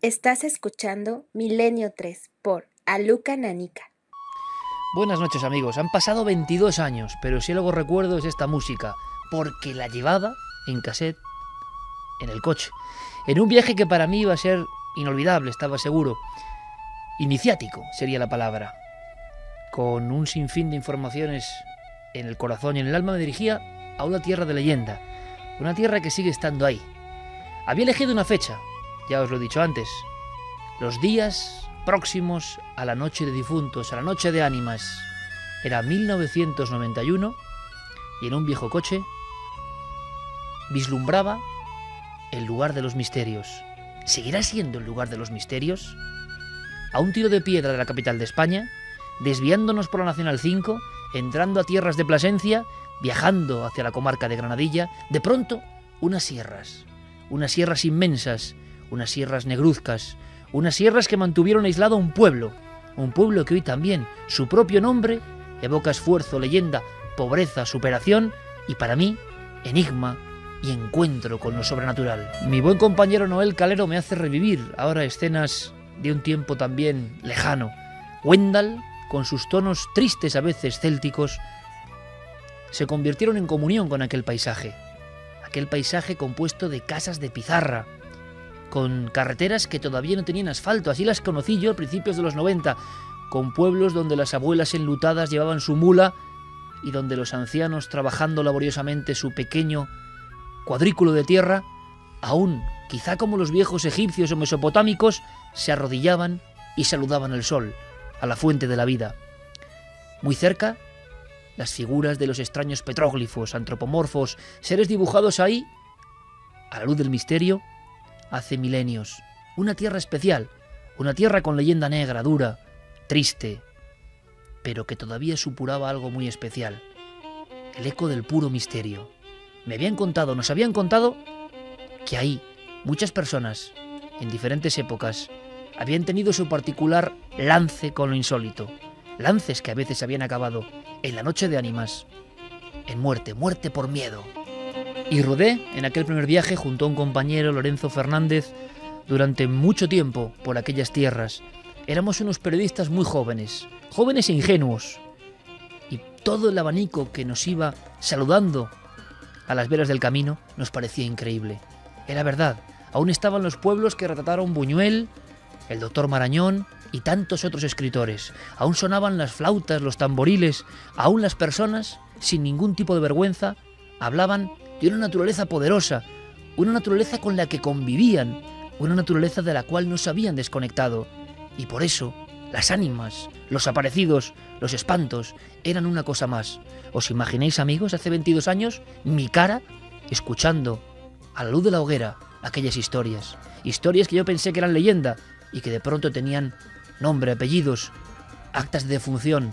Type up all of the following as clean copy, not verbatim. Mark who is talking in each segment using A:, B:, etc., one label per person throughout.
A: Estás escuchando Milenio 3 por Aluka Nanika.
B: Buenas noches, amigos. Han pasado 22 años, pero si algo recuerdo es esta música, porque la llevaba en cassette en el coche, en un viaje que para mí iba a ser inolvidable, estaba seguro. Iniciático sería la palabra. Con un sinfín de informaciones en el corazón y en el alma me dirigía a una tierra de leyenda, una tierra que sigue estando ahí. Había elegido una fecha, ya os lo he dicho antes, los días próximos a la noche de difuntos, a la noche de ánimas. Era 1991 y en un viejo coche vislumbraba el lugar de los misterios. ¿Seguirá siendo el lugar de los misterios? A un tiro de piedra de la capital de España, desviándonos por la Nacional 5, entrando a tierras de Plasencia, viajando hacia la comarca de Granadilla, de pronto unas sierras inmensas, unas sierras negruzcas, unas sierras que mantuvieron aislado a un pueblo que hoy también, su propio nombre, evoca esfuerzo, leyenda, pobreza, superación y para mí, enigma y encuentro con lo sobrenatural. Mi buen compañero Noel Calero me hace revivir ahora escenas de un tiempo también lejano. Wendell, con sus tonos tristes a veces célticos, se convirtieron en comunión con aquel paisaje compuesto de casas de pizarra, con carreteras que todavía no tenían asfalto, así las conocí yo a principios de los 90, con pueblos donde las abuelas enlutadas llevaban su mula y donde los ancianos, trabajando laboriosamente su pequeño cuadrículo de tierra, aún, quizá como los viejos egipcios o mesopotámicos, se arrodillaban y saludaban al sol, a la fuente de la vida. Muy cerca, las figuras de los extraños petróglifos, antropomorfos, seres dibujados ahí, a la luz del misterio, hace milenios. Una tierra especial, una tierra con leyenda negra, dura, triste, pero que todavía supuraba algo muy especial. El eco del puro misterio. Nos habían contado que ahí muchas personas, en diferentes épocas, habían tenido su particular lance con lo insólito. Lances que a veces habían acabado en la noche de ánimas, en muerte por miedo. Y rodé en aquel primer viaje junto a un compañero, Lorenzo Fernández, durante mucho tiempo por aquellas tierras. Éramos unos periodistas muy jóvenes e ingenuos, y todo el abanico que nos iba saludando a las veras del camino nos parecía increíble. Era verdad, aún estaban los pueblos que retrataron Buñuel, el doctor Marañón y tantos otros escritores. Aún sonaban las flautas, los tamboriles, aún las personas, sin ningún tipo de vergüenza, hablaban de una naturaleza poderosa, una naturaleza con la que convivían, una naturaleza de la cual no se habían desconectado. Y por eso, las ánimas, los aparecidos, los espantos, eran una cosa más. ¿Os imagináis, amigos, hace 22 años, mi cara, escuchando, a la luz de la hoguera, aquellas historias? Historias que yo pensé que eran leyenda y que de pronto tenían nombre, apellidos, actas de defunción,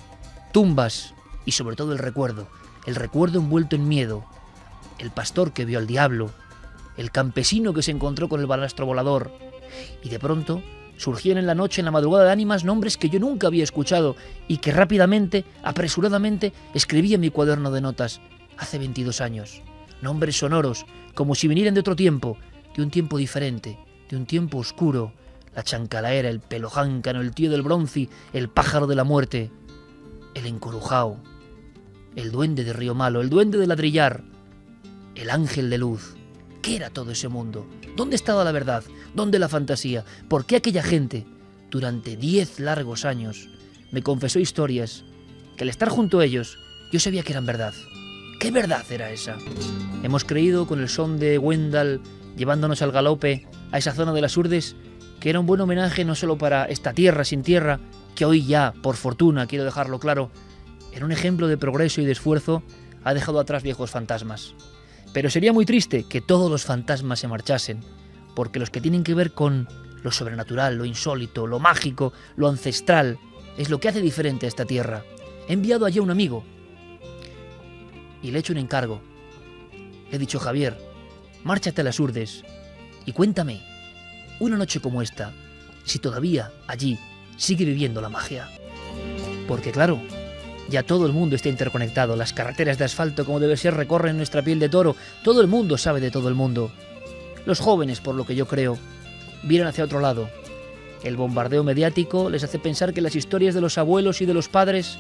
B: tumbas y sobre todo el recuerdo envuelto en miedo. El pastor que vio al diablo, el campesino que se encontró con el balastro volador, y de pronto surgían en la noche, en la madrugada de ánimas, nombres que yo nunca había escuchado y que rápidamente, apresuradamente, escribí en mi cuaderno de notas hace 22 años. Nombres sonoros, como si vinieran de otro tiempo, de un tiempo diferente, de un tiempo oscuro. La chancalaera, el pelo jáncano, el tío del bronce, el pájaro de la muerte, el encorujao, el duende de Río Malo, el duende de Ladrillar, el ángel de luz. ¿Qué era todo ese mundo? ¿Dónde estaba la verdad? ¿Dónde la fantasía? ¿Por qué aquella gente, durante 10 largos años, me confesó historias que al estar junto a ellos, yo sabía que eran verdad? ¿Qué verdad era esa? Hemos creído, con el son de Wendell llevándonos al galope a esa zona de las Urdes, que era un buen homenaje no solo para esta tierra sin tierra, que hoy ya, por fortuna, quiero dejarlo claro, en un ejemplo de progreso y de esfuerzo, ha dejado atrás viejos fantasmas. Pero sería muy triste que todos los fantasmas se marchasen, porque los que tienen que ver con lo sobrenatural, lo insólito, lo mágico, lo ancestral, es lo que hace diferente a esta tierra. He enviado allí a un amigo y le he hecho un encargo. Le he dicho: Javier, márchate a las Urdes y cuéntame, una noche como esta, si todavía allí sigue viviendo la magia. Porque claro, ya todo el mundo está interconectado, las carreteras de asfalto como debe ser recorren nuestra piel de toro, todo el mundo sabe de todo el mundo. Los jóvenes, por lo que yo creo, miran hacia otro lado. El bombardeo mediático les hace pensar que las historias de los abuelos y de los padres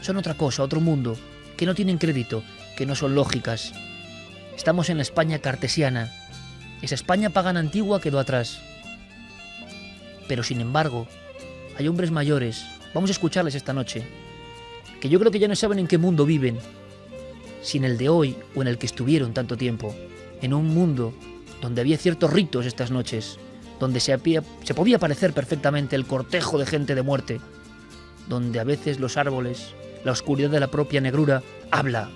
B: son otra cosa, otro mundo, que no tienen crédito, que no son lógicas. Estamos en la España cartesiana. Esa España pagana antigua quedó atrás. Pero sin embargo, hay hombres mayores, vamos a escucharles esta noche, que yo creo que ya no saben en qué mundo viven, si en el de hoy o en el que estuvieron tanto tiempo, en un mundo donde había ciertos ritos estas noches, donde se podía parecer perfectamente el cortejo de gente de muerte, donde a veces los árboles, la oscuridad de la propia negrura, habla,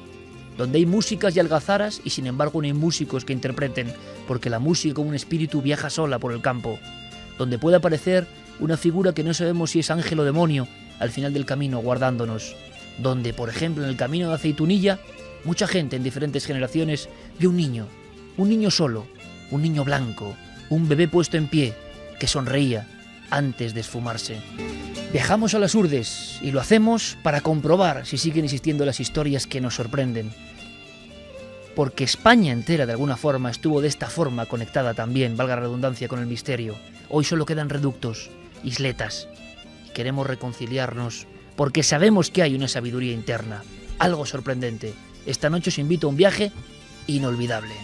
B: donde hay músicas y algazaras y sin embargo no hay músicos que interpreten, porque la música como un espíritu viaja sola por el campo, donde puede aparecer una figura que no sabemos si es ángel o demonio al final del camino guardándonos, donde, por ejemplo, en el camino de Aceitunilla, mucha gente en diferentes generaciones vio un niño solo, un niño blanco, un bebé puesto en pie, que sonreía antes de esfumarse. Viajamos a las Urdes y lo hacemos para comprobar si siguen existiendo las historias que nos sorprenden. Porque España entera de alguna forma estuvo de esta forma conectada también, valga la redundancia, con el misterio. Hoy solo quedan reductos, isletas, y queremos reconciliarnos porque sabemos que hay una sabiduría interna, algo sorprendente. Esta noche os invito a un viaje inolvidable.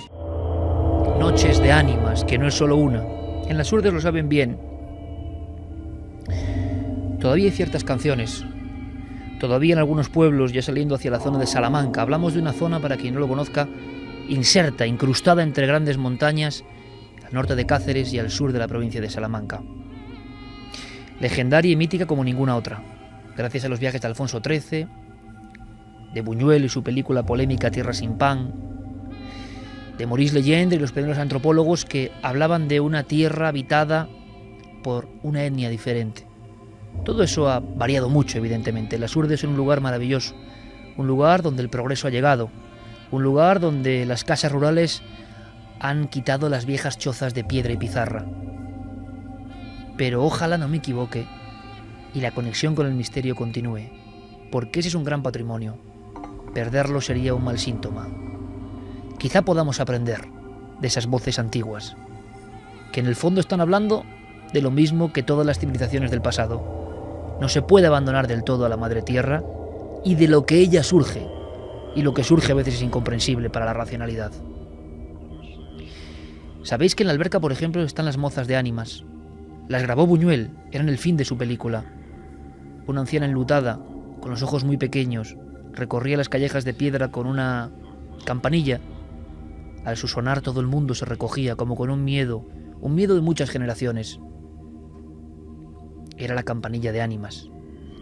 B: Noches de ánimas, que no es solo una. En las Urdes lo saben bien. Todavía hay ciertas canciones. Todavía en algunos pueblos, ya saliendo hacia la zona de Salamanca, hablamos de una zona, para quien no lo conozca, inserta, incrustada entre grandes montañas, al norte de Cáceres y al sur de la provincia de Salamanca. Legendaria y mítica como ninguna otra, gracias a los viajes de Alfonso XIII, de Buñuel y su película polémica Tierra sin pan, de Maurice Legendre y los primeros antropólogos que hablaban de una tierra habitada por una etnia diferente. Todo eso ha variado mucho, evidentemente. Las Urdes son un lugar maravilloso, un lugar donde el progreso ha llegado, un lugar donde las casas rurales han quitado las viejas chozas de piedra y pizarra. Pero ojalá no me equivoque y la conexión con el misterio continúe, porque ese es un gran patrimonio. Perderlo sería un mal síntoma. Quizá podamos aprender de esas voces antiguas, que en el fondo están hablando de lo mismo que todas las civilizaciones del pasado. No se puede abandonar del todo a la madre tierra y de lo que ella surge, y lo que surge a veces es incomprensible para la racionalidad. ¿Sabéis que en la alberca, por ejemplo, están las mozas de ánimas? Las grabó Buñuel, eran el fin de su película. Una anciana enlutada, con los ojos muy pequeños, recorría las callejas de piedra con una campanilla. Al su sonar todo el mundo se recogía como con un miedo de muchas generaciones. Era la campanilla de ánimas.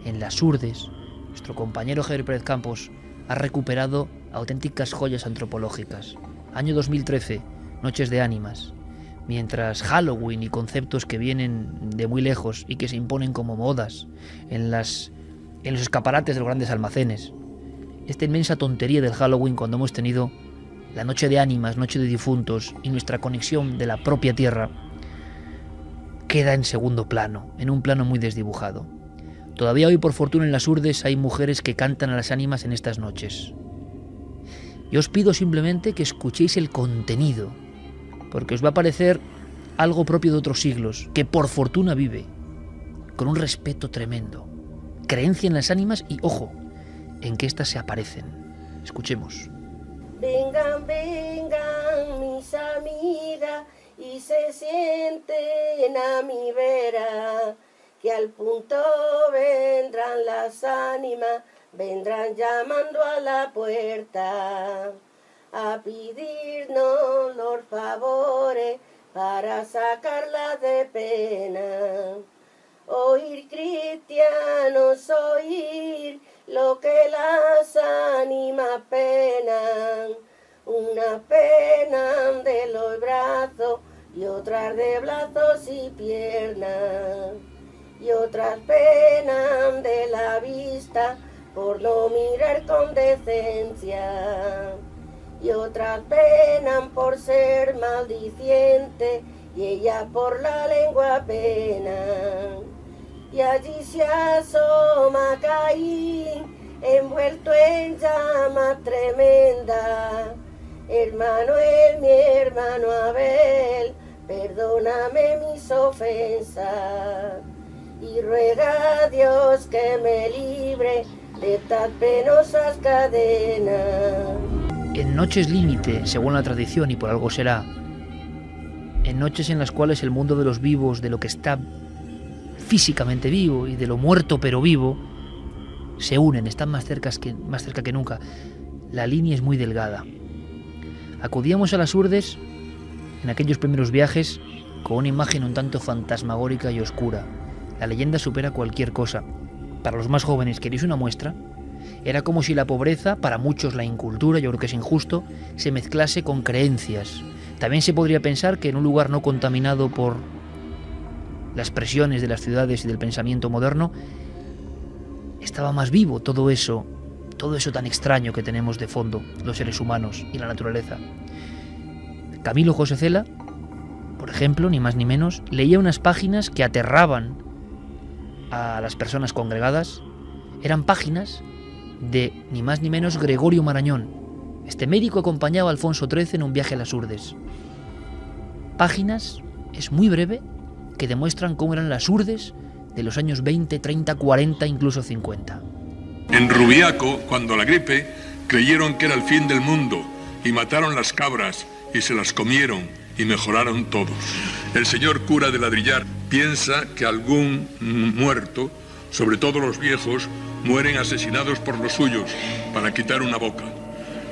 B: En las Urdes, nuestro compañero Javier Pérez Campos ha recuperado auténticas joyas antropológicas. Año 2013, Noches de ánimas. Mientras Halloween y conceptos que vienen de muy lejos y que se imponen como modas en los escaparates de los grandes almacenes. Esta inmensa tontería del Halloween, cuando hemos tenido la noche de ánimas, noche de difuntos y nuestra conexión de la propia tierra, queda en segundo plano, en un plano muy desdibujado. Todavía hoy, por fortuna, en las Urdes hay mujeres que cantan a las ánimas en estas noches. Yo os pido simplemente que escuchéis el contenido, porque os va a parecer algo propio de otros siglos, que por fortuna vive, con un respeto tremendo, creencia en las ánimas y, ojo, en que éstas se aparecen. Escuchemos.
C: Vengan, vengan mis amigas y se sienten a mi vera, que al punto vendrán las ánimas, vendrán llamando a la puerta, a pedirnos los favores para sacarlas de pena. Oír cristianos, oír lo que las ánimas penan, una pena de los brazos y otras de brazos y piernas, y otras penan de la vista por no mirar con decencia, y otras penan por ser maldiciente y ellas por la lengua penan. Y allí se asoma Caín, envuelto en llamas tremendas. Hermano es mi hermano Abel, perdóname mis ofensas y ruega a Dios que me libre de tan penosas cadenas.
B: En noches límite, según la tradición, y por algo será, en noches en las cuales el mundo de los vivos, de lo que está físicamente vivo y de lo muerto pero vivo, se unen, están más cerca que nunca. La línea es muy delgada. Acudíamos a las Urdes en aquellos primeros viajes con una imagen un tanto fantasmagórica y oscura. La leyenda supera cualquier cosa. Para los más jóvenes, ¿queréis una muestra? Era como si la pobreza, para muchos la incultura, yo creo que es injusto, se mezclase con creencias. También se podría pensar que en un lugar no contaminado por las presiones de las ciudades y del pensamiento moderno, estaba más vivo todo eso tan extraño que tenemos de fondo, los seres humanos y la naturaleza. Camilo José Cela, por ejemplo, ni más ni menos, leía unas páginas que aterraban a las personas congregadas. Eran páginas de ni más ni menos Gregorio Marañón. Este médico acompañaba a Alfonso XIII en un viaje a las Urdes. Páginas, es muy breve, que demuestran cómo eran las Urdes de los años 20, 30, 40, incluso 50.
D: En Rubiaco, cuando la gripe, creyeron que era el fin del mundo y mataron las cabras y se las comieron y mejoraron todos. El señor cura de Ladrillar piensa que algún muerto, sobre todo los viejos, mueren asesinados por los suyos para quitar una boca.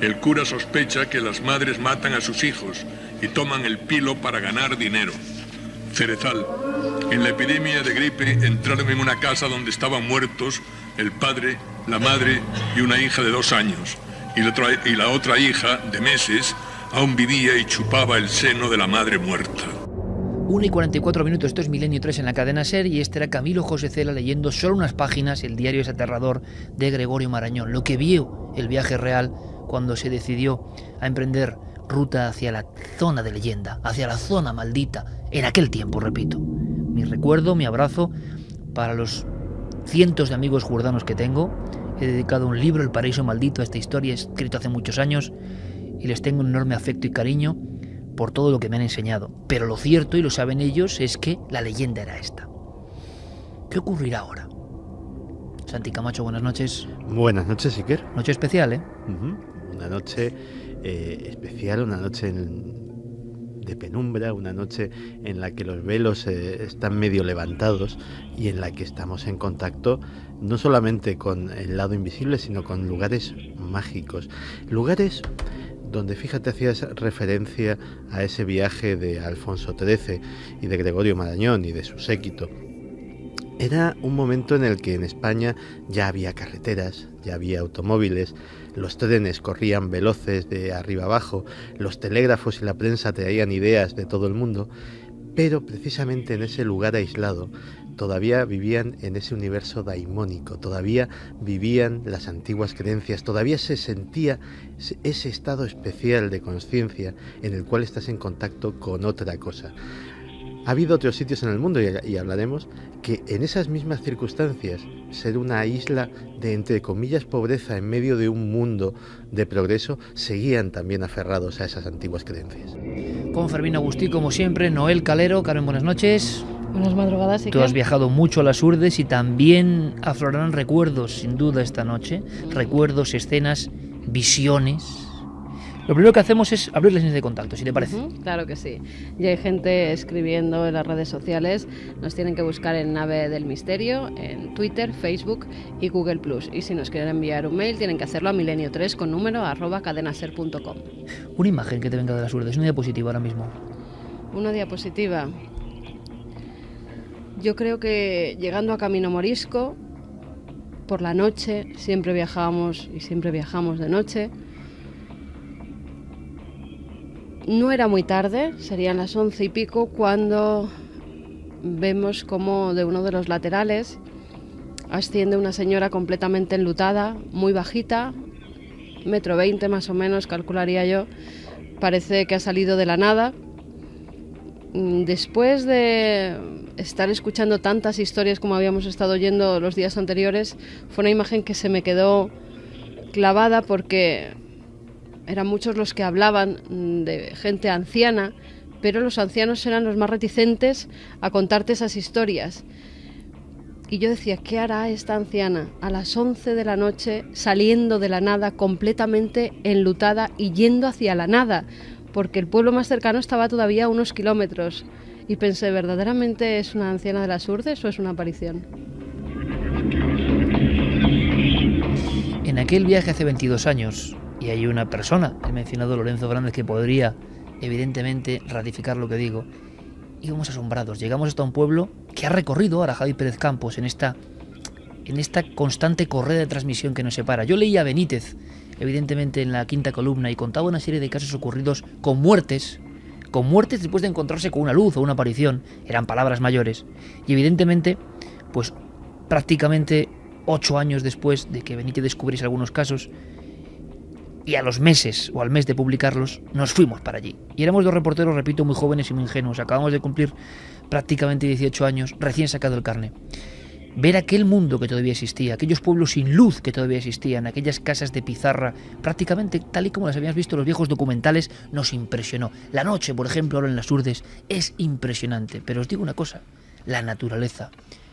D: El cura sospecha que las madres matan a sus hijos y toman el pilo para ganar dinero. Cerezal. En la epidemia de gripe entraron en una casa donde estaban muertos el padre, la madre y una hija de 2 años. Y la otra hija, de meses, aún vivía y chupaba el seno de la madre muerta.
B: 1:44, esto es Milenio 3 en la cadena SER y este era Camilo José Cela leyendo solo unas páginas, el diario es aterrador de Gregorio Marañón, lo que vio el viaje real cuando se decidió a emprender ruta hacia la zona de leyenda, hacia la zona maldita, en aquel tiempo, repito. Mi recuerdo, mi abrazo para los cientos de amigos jurdanos que tengo. He dedicado un libro, El paraíso maldito, a esta historia, escrito hace muchos años, y les tengo un enorme afecto y cariño por todo lo que me han enseñado. Pero lo cierto, y lo saben ellos, es que la leyenda era esta. ¿Qué ocurrirá ahora? Santi Camacho, buenas noches.
E: Buenas noches, Iker.
B: Noche especial, ¿eh?
E: Una noche especial, una noche de penumbra, una noche en la que los velos están medio levantados y en la que estamos en contacto no solamente con el lado invisible, sino con lugares mágicos. Lugares donde, fíjate, hacías referencia a ese viaje de Alfonso XIII y de Gregorio Marañón y de su séquito. Era un momento en el que en España ya había carreteras, ya había automóviles, los trenes corrían veloces de arriba abajo, los telégrafos y la prensa traían ideas de todo el mundo, pero precisamente en ese lugar aislado todavía vivían en ese universo daimónico, todavía vivían las antiguas creencias, todavía se sentía ese estado especial de conciencia en el cual estás en contacto con otra cosa. Ha habido otros sitios en el mundo, y hablaremos, que en esas mismas circunstancias, ser una isla de, entre comillas, pobreza en medio de un mundo de progreso, seguían también aferrados a esas antiguas creencias.
B: Con Fermín Agustí, como siempre, Noel Calero. Carmen, buenas noches.
F: Buenas madrugadas.
B: Tú has viajado mucho a las Urdes y también aflorarán recuerdos, sin duda, esta noche. Recuerdos, escenas, visiones. Lo primero que hacemos es abrir las líneas de contacto, si te parece.
F: Claro que sí. Ya hay gente escribiendo en las redes sociales. Nos tienen que buscar en Nave del Misterio, en Twitter, Facebook y Google+. Y si nos quieren enviar un mail, tienen que hacerlo a milenio3 con número @cadenaser.com.
B: Una imagen que te venga de las Urdes, una diapositiva ahora mismo.
F: Una diapositiva. Yo creo que llegando a Camino Morisco, por la noche, siempre viajábamos y siempre viajamos de noche. No era muy tarde, serían las 11 y pico, cuando vemos como de uno de los laterales asciende una señora completamente enlutada, muy bajita, 1,20 m más o menos, calcularía yo. Parece que ha salido de la nada. Después de estar escuchando tantas historias como habíamos estado oyendo los días anteriores, fue una imagen que se me quedó clavada porque eran muchos los que hablaban de gente anciana, pero los ancianos eran los más reticentes a contarte esas historias. Y yo decía, ¿qué hará esta anciana a las 11 de la noche saliendo de la nada, completamente enlutada y yendo hacia la nada? Porque el pueblo más cercano estaba todavía a unos kilómetros. Y pensé, ¿verdaderamente es una anciana de las Urdes o es una aparición?
B: En aquel viaje hace 22 años, y hay una persona, el mencionado Lorenzo Fernández, que podría evidentemente ratificar lo que digo, íbamos asombrados. Llegamos hasta un pueblo que ha recorrido ahora Javi Pérez Campos en esta constante correa de transmisión que nos separa. Yo leía a Benítez, evidentemente en la quinta columna, y contaba una serie de casos ocurridos con muertes después de encontrarse con una luz o una aparición. Eran palabras mayores. Y evidentemente, pues prácticamente 8 años después de que Benítez descubriese algunos casos, y a los meses o al mes de publicarlos, nos fuimos para allí. Y éramos 2 reporteros, repito, muy jóvenes y muy ingenuos. Acabamos de cumplir prácticamente 18 años, recién sacado el carné. Ver aquel mundo que todavía existía, aquellos pueblos sin luz que todavía existían, aquellas casas de pizarra, prácticamente tal y como las habíamos visto en los viejos documentales, nos impresionó. La noche, por ejemplo, ahora en las Urdes, es impresionante. Pero os digo una cosa, la naturaleza,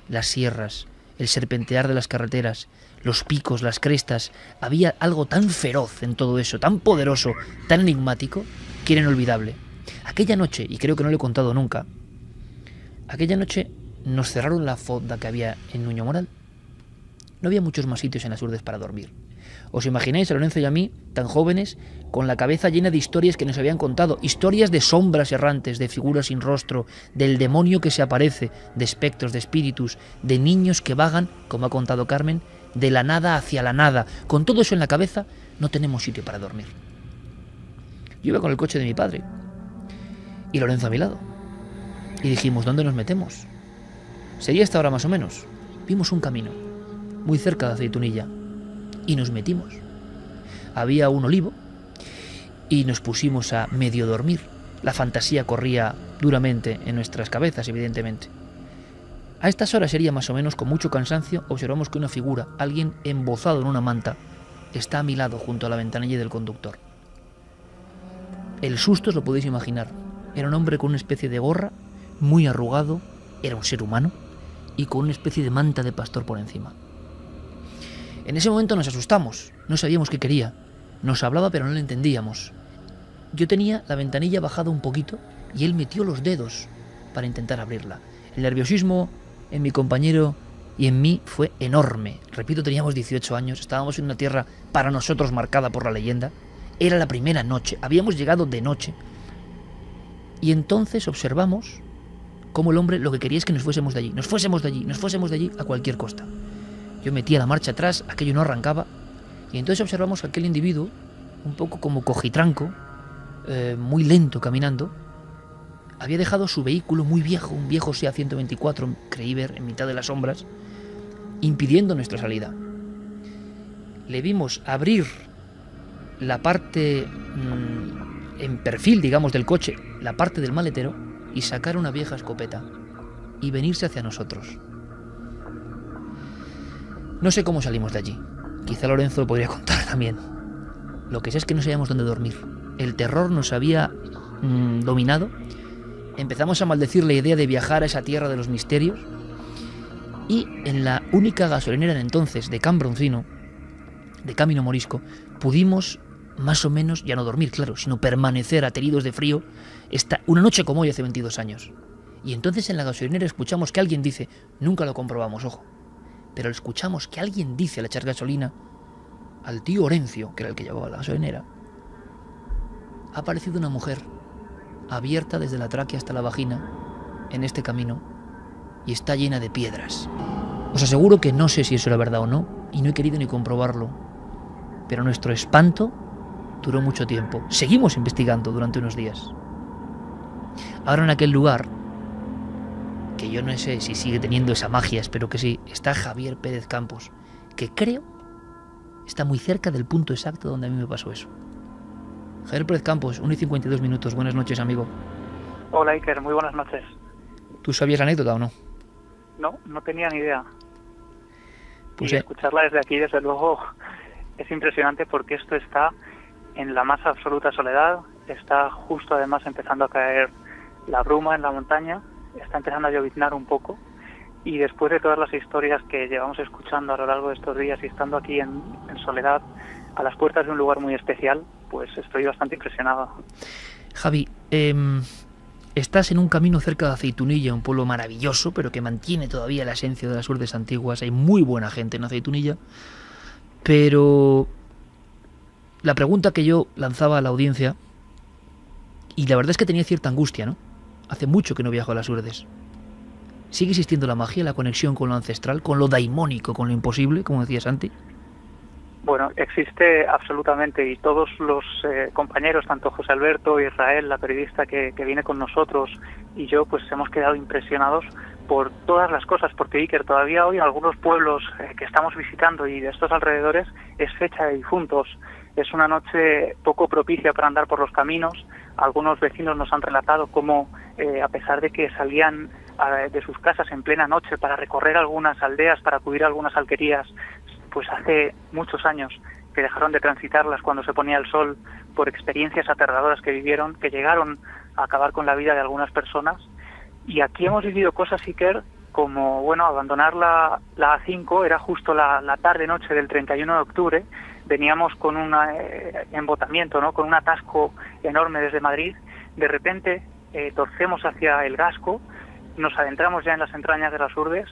B: las sierras, el serpentear de las carreteras, los picos, las crestas, había algo tan feroz en todo eso, tan poderoso, tan enigmático, que era inolvidable. Aquella noche, y creo que no lo he contado nunca, aquella noche nos cerraron la fonda que había en Nuño Moral. No había muchos más sitios en las Urdes para dormir. ¿Os imagináis a Lorenzo y a mí, tan jóvenes, con la cabeza llena de historias que nos habían contado? Historias de sombras errantes, de figuras sin rostro, del demonio que se aparece, de espectros, de espíritus, de niños que vagan, como ha contado Carmen, de la nada hacia la nada. Con todo eso en la cabeza, no tenemos sitio para dormir. Yo iba con el coche de mi padre y Lorenzo a mi lado. Y dijimos, ¿dónde nos metemos? Sería esta hora más o menos. Vimos un camino, muy cerca de Aceitunilla, y nos metimos. Había un olivo y nos pusimos a medio dormir. La fantasía corría duramente en nuestras cabezas, evidentemente. A estas horas sería más o menos, con mucho cansancio, observamos que una figura, alguien embozado en una manta, está a mi lado junto a la ventanilla del conductor. El susto os lo podéis imaginar. Era un hombre con una especie de gorra, muy arrugado, era un ser humano, y con una especie de manta de pastor por encima. En ese momento nos asustamos, no sabíamos qué quería. Nos hablaba pero no le entendíamos. Yo tenía la ventanilla bajada un poquito y él metió los dedos para intentar abrirla. El nerviosismo en mi compañero y en mí fue enorme. Repito, teníamos 18 años, estábamos en una tierra para nosotros marcada por la leyenda. Era la primera noche, habíamos llegado de noche. Y entonces observamos cómo el hombre lo que quería es que nos fuésemos de allí a cualquier costa. Yo metía la marcha atrás, aquello no arrancaba, y entonces observamos que aquel individuo, un poco como cojitranco, muy lento caminando, había dejado su vehículo muy viejo, un viejo SEAT 124, creí ver, en mitad de las sombras, impidiendo nuestra salida. Le vimos abrir la parte en perfil, digamos, del coche, la parte del maletero, y sacar una vieja escopeta y venirse hacia nosotros. No sé cómo salimos de allí. Quizá Lorenzo lo podría contar también. Lo que sé es que no sabíamos dónde dormir. El terror nos había dominado. Empezamos a maldecir la idea de viajar a esa tierra de los misterios. Y en la única gasolinera de entonces de Cambroncino, de Camino Morisco, pudimos más o menos, ya no dormir, claro, sino permanecer ateridos de frío una noche como hoy hace 22 años. Y entonces en la gasolinera escuchamos que alguien dice, nunca lo comprobamos, ojo, pero escuchamos que alguien dice al echar gasolina al tío Orencio, que era el que llevaba la gasolinera, ha aparecido una mujer abierta desde la tráquea hasta la vagina en este camino y está llena de piedras. Os aseguro que no sé si eso era verdad o no, y no he querido ni comprobarlo, pero nuestro espanto duró mucho tiempo. Seguimos investigando durante unos días. Ahora en aquel lugar, que yo no sé si sigue teniendo esa magia, espero que sí, está Javier Pérez Campos, que creo está muy cerca del punto exacto donde a mí me pasó eso. Javier Pérez Campos, 1:52, buenas noches, amigo.
G: Hola Iker, muy buenas noches.
B: ¿Tú sabías la anécdota o no?
G: No tenía ni idea.
B: Pues
G: y escucharla desde aquí, desde luego, es impresionante porque esto está en la más absoluta soledad, está justo además empezando a caer la bruma en la montaña, está empezando a lloviznar un poco, y después de todas las historias que llevamos escuchando a lo largo de estos días y estando aquí en soledad, a las puertas de un lugar muy especial, pues estoy bastante impresionado.
B: Javi, estás en un camino cerca de Aceitunilla, un pueblo maravilloso, pero que mantiene todavía la esencia de las Urdes antiguas. Hay muy buena gente en Aceitunilla, pero la pregunta que yo lanzaba a la audiencia, y la verdad es que tenía cierta angustia, ¿no? Hace mucho que no viajo a las Urdes. ¿Sigue existiendo la magia, la conexión con lo ancestral, con lo daimónico, con lo imposible, como decía Santi?
G: Bueno, existe absolutamente, y todos los compañeros, tanto José Alberto, Israel, la periodista que viene con nosotros, y yo, pues hemos quedado impresionados por todas las cosas, porque Iker, todavía hoy en algunos pueblos que estamos visitando y de estos alrededores es fecha de difuntos. Es una noche poco propicia para andar por los caminos. Algunos vecinos nos han relatado cómo, a pesar de que salían de sus casas en plena noche para recorrer algunas aldeas, para acudir a algunas alquerías, pues hace muchos años que dejaron de transitarlas cuando se ponía el sol, por experiencias aterradoras que vivieron, que llegaron a acabar con la vida de algunas personas. Y aquí hemos vivido cosas, Iker, como, bueno, abandonar la A5, era justo la tarde-noche del 31 de octubre, veníamos con un embotamiento, ¿no?, con un atasco enorme desde Madrid, de repente torcemos hacia el Gasco, nos adentramos ya en las entrañas de las Urdes,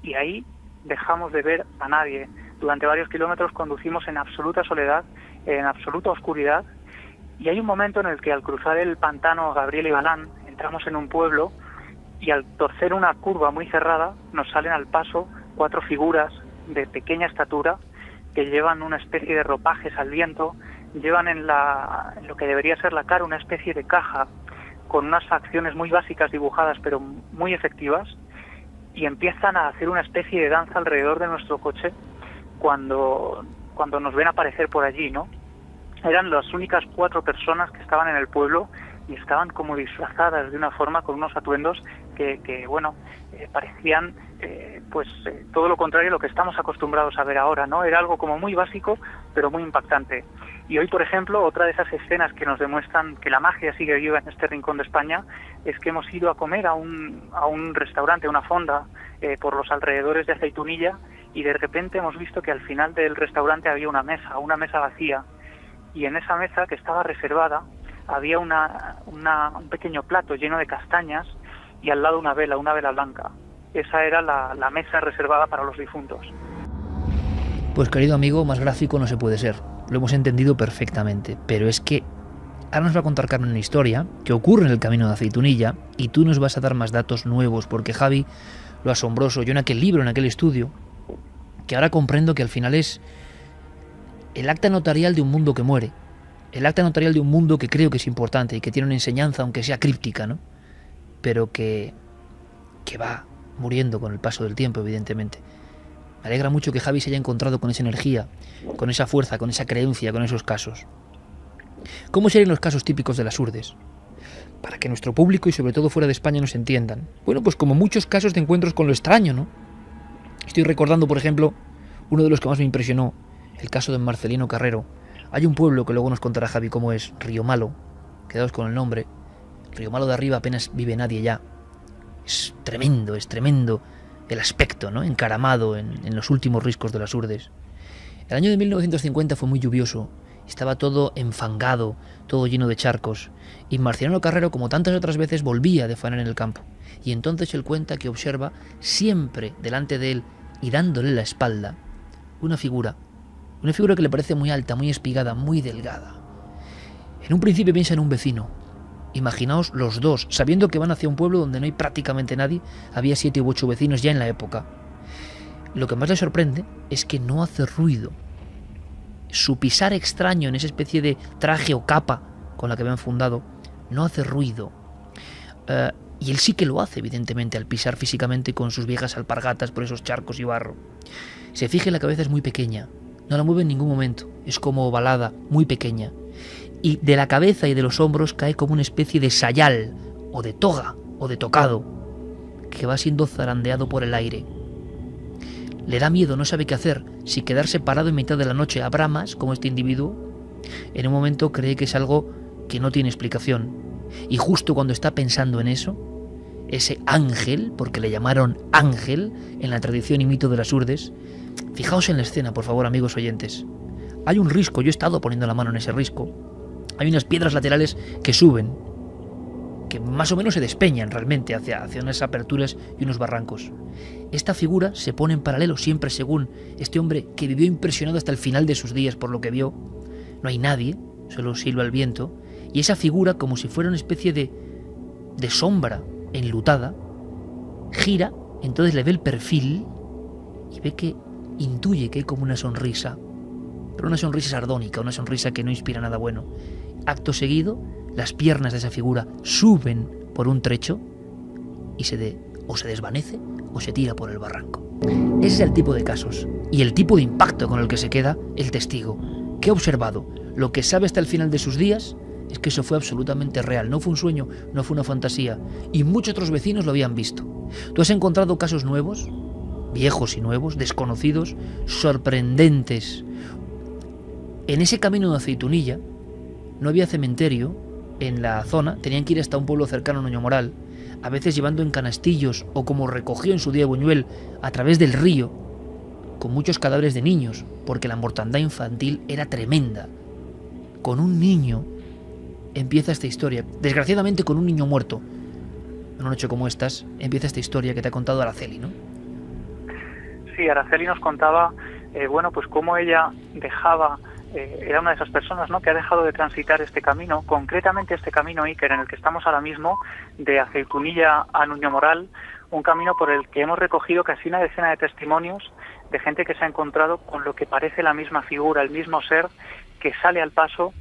G: y ahí dejamos de ver a nadie. Durante varios kilómetros conducimos en absoluta soledad, en absoluta oscuridad, y hay un momento en el que al cruzar el pantano Gabriel y Balán entramos en un pueblo, y al torcer una curva muy cerrada nos salen al paso 4 figuras de pequeña estatura que llevan una especie de ropajes al viento, llevan en lo que debería ser la cara una especie de caja con unas facciones muy básicas dibujadas pero muy efectivas, y empiezan a hacer una especie de danza alrededor de nuestro coche cuando nos ven aparecer por allí, ¿no? Eran las únicas 4 personas que estaban en el pueblo, y estaban como disfrazadas de una forma, con unos atuendos que bueno, parecían todo lo contrario a lo que estamos acostumbrados a ver ahora, ¿no? Era algo como muy básico, pero muy impactante. Y hoy, por ejemplo, otra de esas escenas que nos demuestran que la magia sigue viva en este rincón de España es que hemos ido a comer a un restaurante, una fonda, por los alrededores de Aceitunilla, y de repente hemos visto que al final del restaurante había una mesa vacía, y en esa mesa, que estaba reservada, había un pequeño plato lleno de castañas y al lado una vela blanca. Esa era la mesa reservada para los difuntos.
B: Pues querido amigo, más gráfico no se puede ser. Lo hemos entendido perfectamente, pero es que ahora nos va a contar Carmen una historia que ocurre en el camino de Aceitunilla, y tú nos vas a dar más datos nuevos, porque Javi, lo asombroso, yo en aquel libro, en aquel estudio, que ahora comprendo que al final es el acta notarial de un mundo que muere, el acta notarial de un mundo que creo que es importante y que tiene una enseñanza, aunque sea críptica, ¿no?, pero que va muriendo con el paso del tiempo, evidentemente. Me alegra mucho que Javi se haya encontrado con esa energía, con esa fuerza, con esa creencia, con esos casos. ¿Cómo serían los casos típicos de las Urdes? Para que nuestro público y sobre todo fuera de España nos entiendan. Bueno, pues como muchos casos de encuentros con lo extraño, ¿no? Estoy recordando, por ejemplo, uno de los que más me impresionó, el caso de Marcelino Carrero. Hay un pueblo que luego nos contará Javi cómo es, Río Malo, quedaos con el nombre. Río Malo de arriba apenas vive nadie ya. Es tremendo el aspecto, ¿no?, encaramado en los últimos riscos de las Urdes. El año de 1950 fue muy lluvioso, estaba todo enfangado, todo lleno de charcos, y Marcelino Carrero, como tantas otras veces, volvía de faenar en el campo. Y entonces él cuenta que observa siempre delante de él y dándole la espalda una figura que le parece muy alta, muy espigada, muy delgada. En un principio piensa en un vecino. Imaginaos los dos, sabiendo que van hacia un pueblo donde no hay prácticamente nadie, había 7 u 8 vecinos ya en la época. Lo que más le sorprende es que no hace ruido. Su pisar extraño en esa especie de traje o capa con la que habían fundado no hace ruido. Y él sí que lo hace, evidentemente, al pisar físicamente con sus viejas alpargatas por esos charcos y barro. Se fija en la cabeza, es muy pequeña, no la mueve en ningún momento, es como ovalada, muy pequeña. Y de la cabeza y de los hombros cae como una especie de sayal, o de toga, o de tocado, que va siendo zarandeado por el aire. Le da miedo, no sabe qué hacer, si quedarse parado en mitad de la noche a bramas, como este individuo. En un momento cree que es algo que no tiene explicación. Y justo cuando está pensando en eso, ese ángel, porque le llamaron ángel en la tradición y mito de las Urdes, fijaos en la escena, por favor, amigos oyentes. Hay un risco, yo he estado poniendo la mano en ese risco. Hay unas piedras laterales que suben, que más o menos se despeñan realmente hacia unas aperturas y unos barrancos. Esta figura se pone en paralelo, siempre según este hombre que vivió impresionado hasta el final de sus días por lo que vio. No hay nadie, solo silba el viento, y esa figura, como si fuera una especie de sombra enlutada, gira, entonces le ve el perfil y ve que intuye que hay como una sonrisa, pero una sonrisa sardónica, una sonrisa que no inspira nada bueno. Acto seguido, las piernas de esa figura suben por un trecho y o se desvanece o se tira por el barranco. Ese es el tipo de casos y el tipo de impacto con el que se queda el testigo, que ha observado lo que sabe hasta el final de sus días. Es que eso fue absolutamente real, no fue un sueño, no fue una fantasía, y muchos otros vecinos lo habían visto. ¿Tú has encontrado casos nuevos, viejos y nuevos, desconocidos, sorprendentes? En ese camino de Aceitunilla no había cementerio en la zona, tenían que ir hasta un pueblo cercano a Nuñomoral, a veces llevando en canastillos o como recogió en su día Buñuel a través del río, con muchos cadáveres de niños, porque la mortandad infantil era tremenda. Con un niño empieza esta historia, desgraciadamente con un niño muerto. En una noche como estas empieza esta historia que te ha contado Araceli, ¿no?
G: Sí, Araceli nos contaba, pues cómo ella dejaba, era una de esas personas, ¿no?, que ha dejado de transitar este camino, concretamente este camino Iker en el que estamos ahora mismo, de Aceitunilla a Nuñomoral, un camino por el que hemos recogido casi una decena de testimonios de gente que se ha encontrado con lo que parece la misma figura, el mismo ser que sale al paso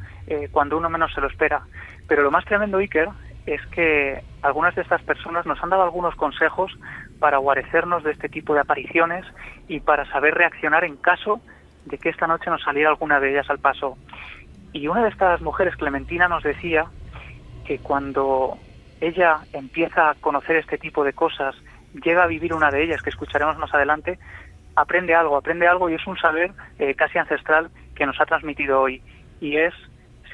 G: cuando uno menos se lo espera. Pero lo más tremendo, Iker, es que algunas de estas personas nos han dado algunos consejos para guarecernos de este tipo de apariciones y para saber reaccionar en caso de que esta noche nos saliera alguna de ellas al paso. Y una de estas mujeres, Clementina, nos decía que cuando ella empieza a conocer este tipo de cosas, llega a vivir una de ellas, que escucharemos más adelante, aprende algo y es un saber casi ancestral que nos ha transmitido hoy. Y es: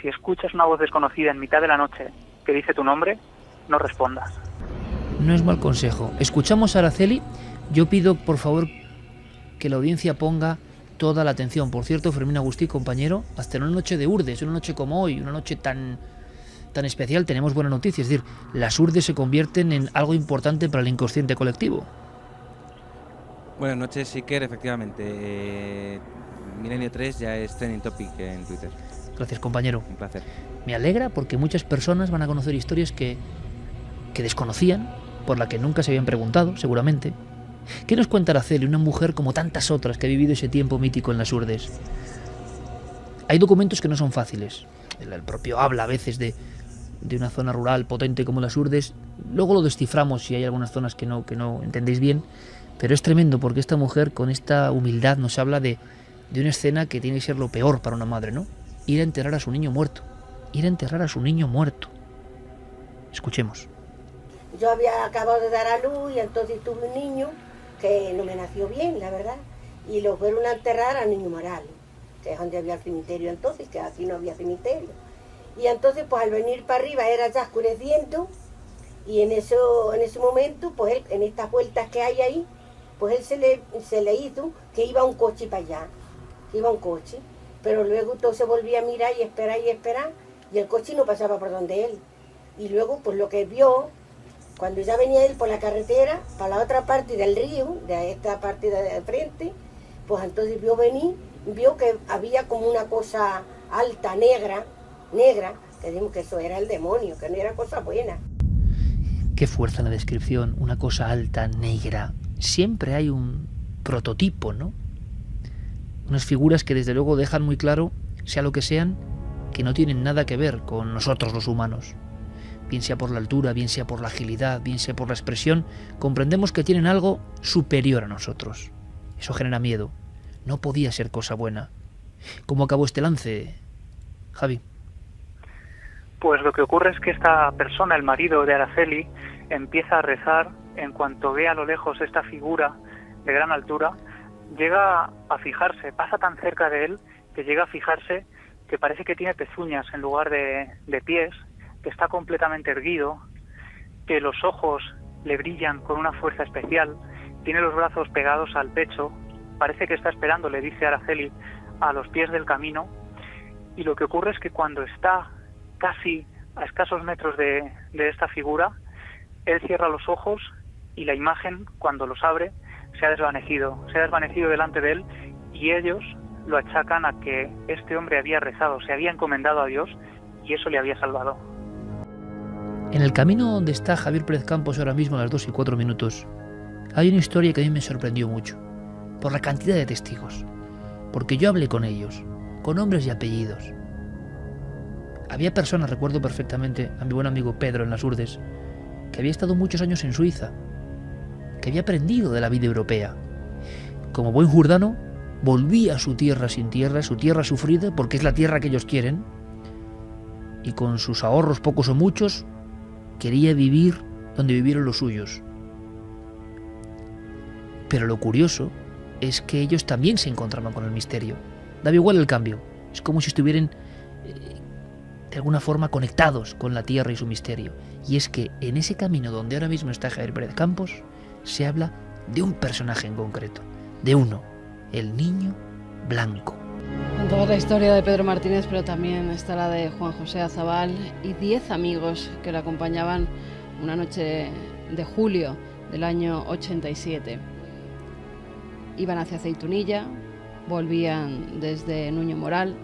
G: si escuchas una voz desconocida en mitad de la noche que dice tu nombre, no respondas.
B: No es mal consejo. Escuchamos a Araceli. Yo pido, por favor, que la audiencia ponga toda la atención. Por cierto, Fermín Agustí, compañero, hasta en una noche de Urdes, una noche como hoy, una noche tan especial, tenemos buena noticia. Es decir, las Urdes se convierten en algo importante para el inconsciente colectivo.
H: Buenas noches, Iker. Efectivamente, Milenio 3 ya es trending topic en Twitter.
B: Gracias, compañero.
H: Un placer.
B: Me alegra porque muchas personas van a conocer historias que desconocían, por la que nunca se habían preguntado, seguramente. ¿Qué nos cuenta Araceli, una mujer como tantas otras que ha vivido ese tiempo mítico en las Urdes? Hay documentos que no son fáciles. El propio habla a veces de una zona rural potente como las Urdes. Luego lo desciframos si hay algunas zonas que no entendéis bien. Pero es tremendo porque esta mujer con esta humildad nos habla de una escena que tiene que ser lo peor para una madre, ¿no? Ir a enterrar a su niño muerto. Ir a enterrar a su niño muerto. Escuchemos.
C: Yo había acabado de dar a luz y entonces tuve un niño que no me nació bien, la verdad. Y lo fueron a enterrar a Nuñomoral, que es donde había el cementerio entonces, que aquí no había cementerio. Y entonces, pues al venir para arriba era ya oscureciendo, y en ese momento, pues él, en estas vueltas que hay ahí, pues él se le hizo que iba un coche para allá, que iba un coche. Pero luego todo se volvía a mirar y esperar, y el coche no pasaba por donde él. Y luego, pues lo que vio, cuando ya venía él por la carretera, para la otra parte del río, de esta parte de frente, pues entonces vio que había como una cosa alta, negra, que dijimos que eso era el demonio, que no era cosa buena.
B: Qué fuerza en la descripción, una cosa alta, negra. Siempre hay un prototipo, ¿no? Unas figuras que desde luego dejan muy claro, sea lo que sean, que no tienen nada que ver con nosotros los humanos. Bien sea por la altura, bien sea por la agilidad, bien sea por la expresión, comprendemos que tienen algo superior a nosotros. Eso genera miedo. No podía ser cosa buena. ¿Cómo acabó este lance, Javi?
G: Pues lo que ocurre es que esta persona, el marido de Araceli, empieza a rezar en cuanto ve a lo lejos esta figura de gran altura, llega a fijarse, pasa tan cerca de él que llega a fijarse que parece que tiene pezuñas en lugar de pies, que está completamente erguido, que los ojos le brillan con una fuerza especial, tiene los brazos pegados al pecho, parece que está esperando, le dice Araceli, a los pies del camino, y lo que ocurre es que cuando está casi a escasos metros de esta figura, él cierra los ojos y la imagen, cuando los abre, se ha desvanecido delante de él, y ellos lo achacan a que este hombre había rezado, se había encomendado a Dios y eso le había salvado.
B: En el camino donde está Javier Pérez Campos ahora mismo a las 2:04, hay una historia que a mí me sorprendió mucho, por la cantidad de testigos, porque yo hablé con ellos, con nombres y apellidos. Había personas, recuerdo perfectamente a mi buen amigo Pedro en las Urdes, que había estado muchos años en Suiza, que había aprendido de la vida europea. Como buen jordano, volvía a su tierra sin tierra, su tierra sufrida, porque es la tierra que ellos quieren, y con sus ahorros, pocos o muchos, quería vivir donde vivieron los suyos. Pero lo curioso es que ellos también se encontraban con el misterio. Daba igual el cambio, es como si estuvieran de alguna forma conectados con la tierra y su misterio. Y es que en ese camino donde ahora mismo está Javier Pérez Campos, se habla de un personaje en concreto, de uno, el niño blanco.
F: Toda la historia de Pedro Martínez, pero también está la de Juan José Azabal y 10 amigos que le acompañaban una noche de julio del año 87. Iban hacia Aceitunilla, volvían desde Nuño Moral,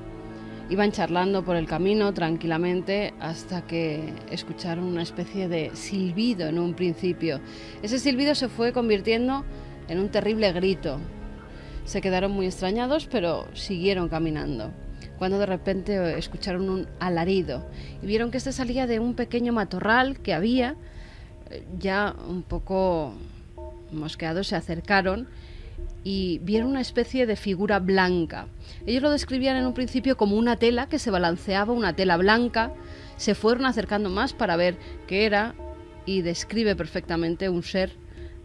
F: iban charlando por el camino tranquilamente hasta que escucharon una especie de silbido en un principio. Ese silbido se fue convirtiendo en un terrible grito. Se quedaron muy extrañados, pero siguieron caminando, cuando de repente escucharon un alarido y vieron que este salía de un pequeño matorral que había. Ya un poco mosqueados se acercaron y vieron una especie de figura blanca. Ellos lo describían en un principio como una tela que se balanceaba, una tela blanca. Se fueron acercando más para ver qué era y describe perfectamente un ser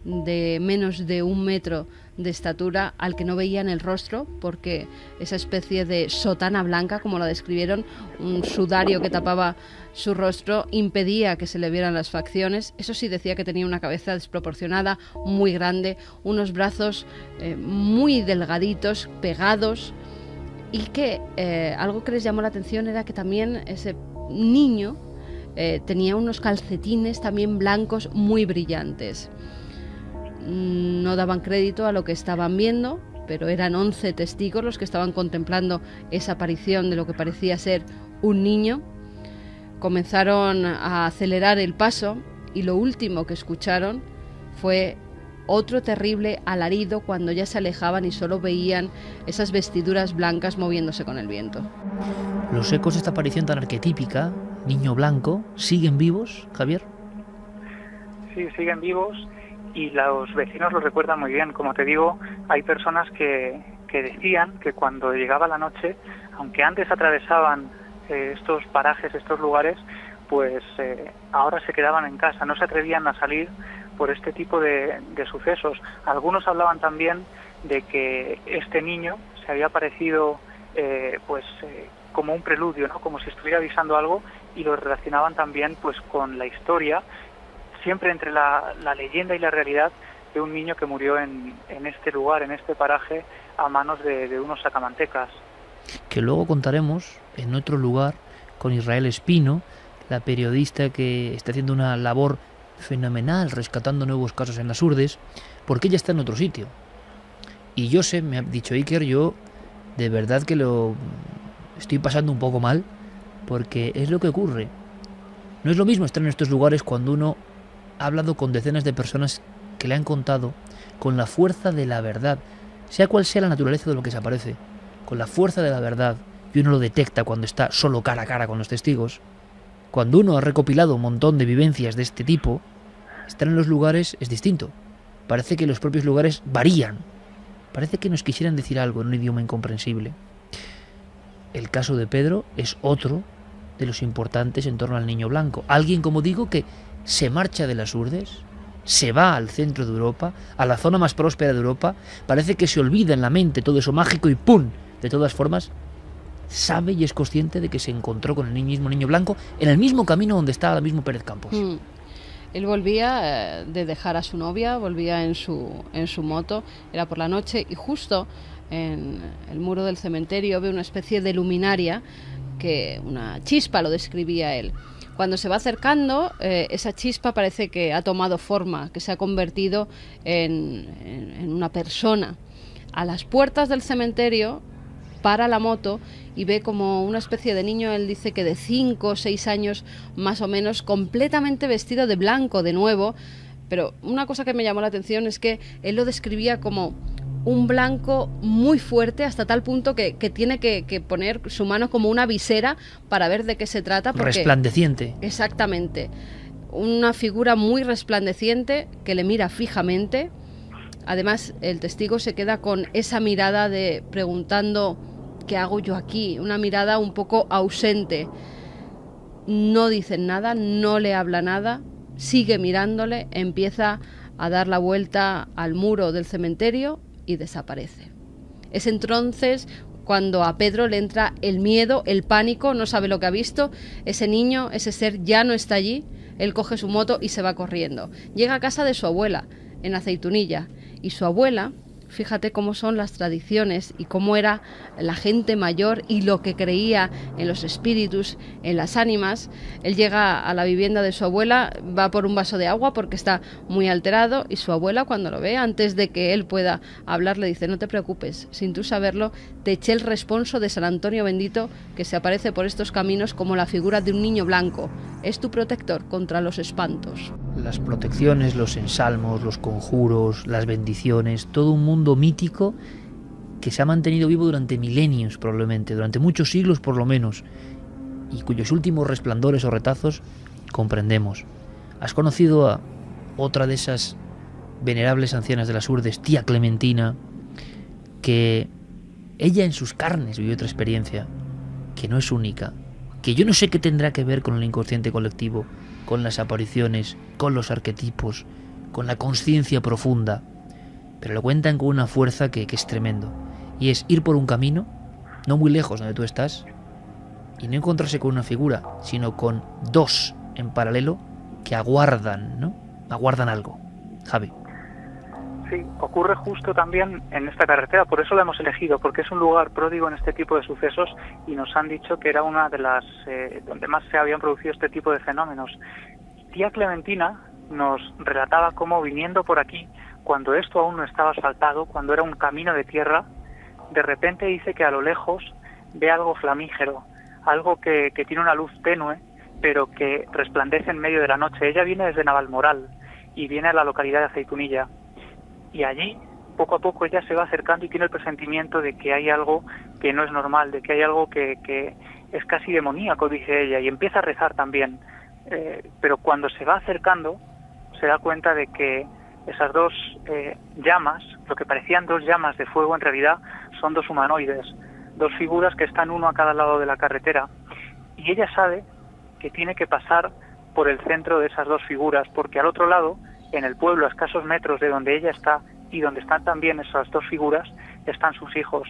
F: de menos de 1 metro de estatura al que no veían el rostro, porque esa especie de sotana blanca, como la describieron, un sudario que tapaba su rostro, impedía que se le vieran las facciones. Eso sí, decía que tenía una cabeza desproporcionada, muy grande, unos brazos muy delgaditos, pegados, y que algo que les llamó la atención era que también ese niño tenía unos calcetines también blancos muy brillantes. No daban crédito a lo que estaban viendo, pero eran 11 testigos los que estaban contemplando esa aparición de lo que parecía ser un niño. Comenzaron a acelerar el paso y lo último que escucharon fue otro terrible alarido cuando ya se alejaban y solo veían esas vestiduras blancas moviéndose con el viento.
B: Los ecos de esta aparición tan arquetípica, niño blanco, ¿siguen vivos, Javier?
G: Sí, siguen vivos. Y los vecinos lo recuerdan muy bien. Como te digo, hay personas que decían que cuando llegaba la noche, aunque antes atravesaban estos parajes, estos lugares, pues ahora se quedaban en casa, no se atrevían a salir por este tipo de sucesos. Algunos hablaban también de que este niño se había aparecido como un preludio, ¿no? Como si estuviera avisando algo, y lo relacionaban también pues con la historia, siempre entre la leyenda y la realidad, de un niño que murió en este lugar, en este paraje, a manos de unos sacamantecas.
B: Que luego contaremos en otro lugar con Israel Espino, la periodista que está haciendo una labor fenomenal rescatando nuevos casos en las Urdes, porque ella está en otro sitio. Y yo sé, me ha dicho Iker, yo de verdad que lo estoy pasando un poco mal, porque es lo que ocurre. No es lo mismo estar en estos lugares cuando uno ha hablado con decenas de personas que le han contado con la fuerza de la verdad, sea cual sea la naturaleza de lo que se aparece, con la fuerza de la verdad, y uno lo detecta cuando está solo cara a cara con los testigos. Cuando uno ha recopilado un montón de vivencias de este tipo, estar en los lugares es distinto. Parece que los propios lugares varían. Parece que nos quisieran decir algo en un idioma incomprensible. El caso de Pedro es otro de los importantes en torno al niño blanco. Alguien, como digo, que se marcha de las Urdes, se va al centro de Europa, a la zona más próspera de Europa, parece que se olvida en la mente todo eso mágico y ¡pum! De todas formas, sabe y es consciente de que se encontró con el mismo niño blanco en el mismo camino donde estaba ahora mismo Pérez Campos.
F: Él volvía de dejar a su novia, volvía en su moto, era por la noche, y justo en el muro del cementerio ve una especie de luminaria, que una chispa lo describía él. Cuando se va acercando, esa chispa parece que ha tomado forma, que se ha convertido en una persona. A las puertas del cementerio para la moto y ve como una especie de niño, él dice que de 5 o 6 años más o menos, completamente vestido de blanco de nuevo, pero una cosa que me llamó la atención es que él lo describía como un blanco muy fuerte, hasta tal punto que tiene que poner su mano como una visera para ver de qué se trata.
B: Resplandeciente.
F: Exactamente. Una figura muy resplandeciente que le mira fijamente. Además, el testigo se queda con esa mirada de preguntando ¿qué hago yo aquí? Una mirada un poco ausente. No dicen nada, no le habla nada, sigue mirándole, empieza a dar la vuelta al muro del cementerio y desaparece. Es entonces cuando a Pedro le entra el miedo, el pánico, no sabe lo que ha visto. Ese niño, ese ser ya no está allí. Él coge su moto y se va corriendo. Llega a casa de su abuela, en Aceitunilla, y su abuela, fíjate cómo son las tradiciones y cómo era la gente mayor y lo que creía en los espíritus, en las ánimas. Él llega a la vivienda de su abuela, va por un vaso de agua porque está muy alterado, y su abuela, cuando lo ve, antes de que él pueda hablar, le dice: no te preocupes, sin tú saberlo, te eché el responso de San Antonio Bendito, que se aparece por estos caminos como la figura de un niño blanco. Es tu protector contra los espantos.
B: Las protecciones, los ensalmos, los conjuros, las bendiciones, todo un mundo mítico que se ha mantenido vivo durante milenios, probablemente, durante muchos siglos por lo menos, y cuyos últimos resplandores o retazos comprendemos. ¿Has conocido a otra de esas venerables ancianas de las Urdes, tía Clementina, que ella en sus carnes vivió otra experiencia, que no es única, que yo no sé qué tendrá que ver con el inconsciente colectivo, con las apariciones, con los arquetipos, con la conciencia profunda, pero lo cuentan con una fuerza que es tremendo, y es ir por un camino, no muy lejos donde tú estás, y no encontrarse con una figura, sino con dos en paralelo que aguardan, ¿no? Aguardan algo. Javi.
G: Sí, ocurre justo también en esta carretera, por eso la hemos elegido, porque es un lugar pródigo en este tipo de sucesos, y nos han dicho que era una de las donde más se habían producido este tipo de fenómenos. Tía Clementina nos relataba cómo, viniendo por aquí, cuando esto aún no estaba asfaltado, cuando era un camino de tierra, de repente dice que a lo lejos ve algo flamígero, algo que tiene una luz tenue, pero que resplandece en medio de la noche. Ella viene desde Navalmoral y viene a la localidad de Aceitunilla. Y allí, poco a poco, ella se va acercando y tiene el presentimiento de que hay algo que no es normal, de que hay algo que es casi demoníaco, dice ella, y empieza a rezar también. Pero cuando se va acercando, se da cuenta de que esas dos llamas, lo que parecían dos llamas de fuego, en realidad son dos humanoides, dos figuras que están uno a cada lado de la carretera. Y ella sabe que tiene que pasar por el centro de esas dos figuras, porque al otro lado, en el pueblo, a escasos metros de donde ella está y donde están también esas dos figuras, están sus hijos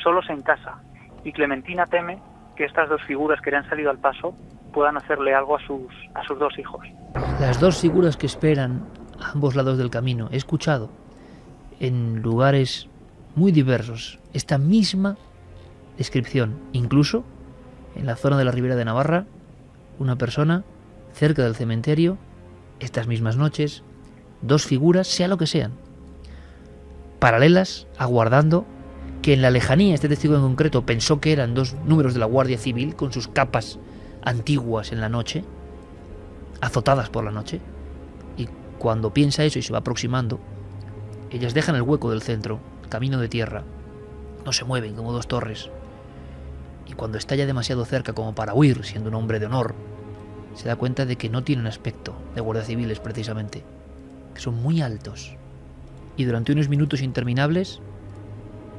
G: solos en casa. Y Clementina teme que estas dos figuras que le han salido al paso puedan hacerle algo a sus dos hijos.
B: Las dos figuras que esperan a ambos lados del camino, he escuchado en lugares muy diversos esta misma descripción, incluso en la zona de la Ribera de Navarra, una persona cerca del cementerio, estas mismas noches, dos figuras, sea lo que sean, paralelas, aguardando, que en la lejanía este testigo en concreto pensó que eran dos números de la Guardia Civil con sus capas antiguas en la noche, azotadas por la noche, y cuando piensa eso y se va aproximando, ellas dejan el hueco del centro, camino de tierra, no se mueven como dos torres, y cuando está ya demasiado cerca como para huir, siendo un hombre de honor, se da cuenta de que no tienen aspecto de guardias civiles precisamente, que son muy altos, y durante unos minutos interminables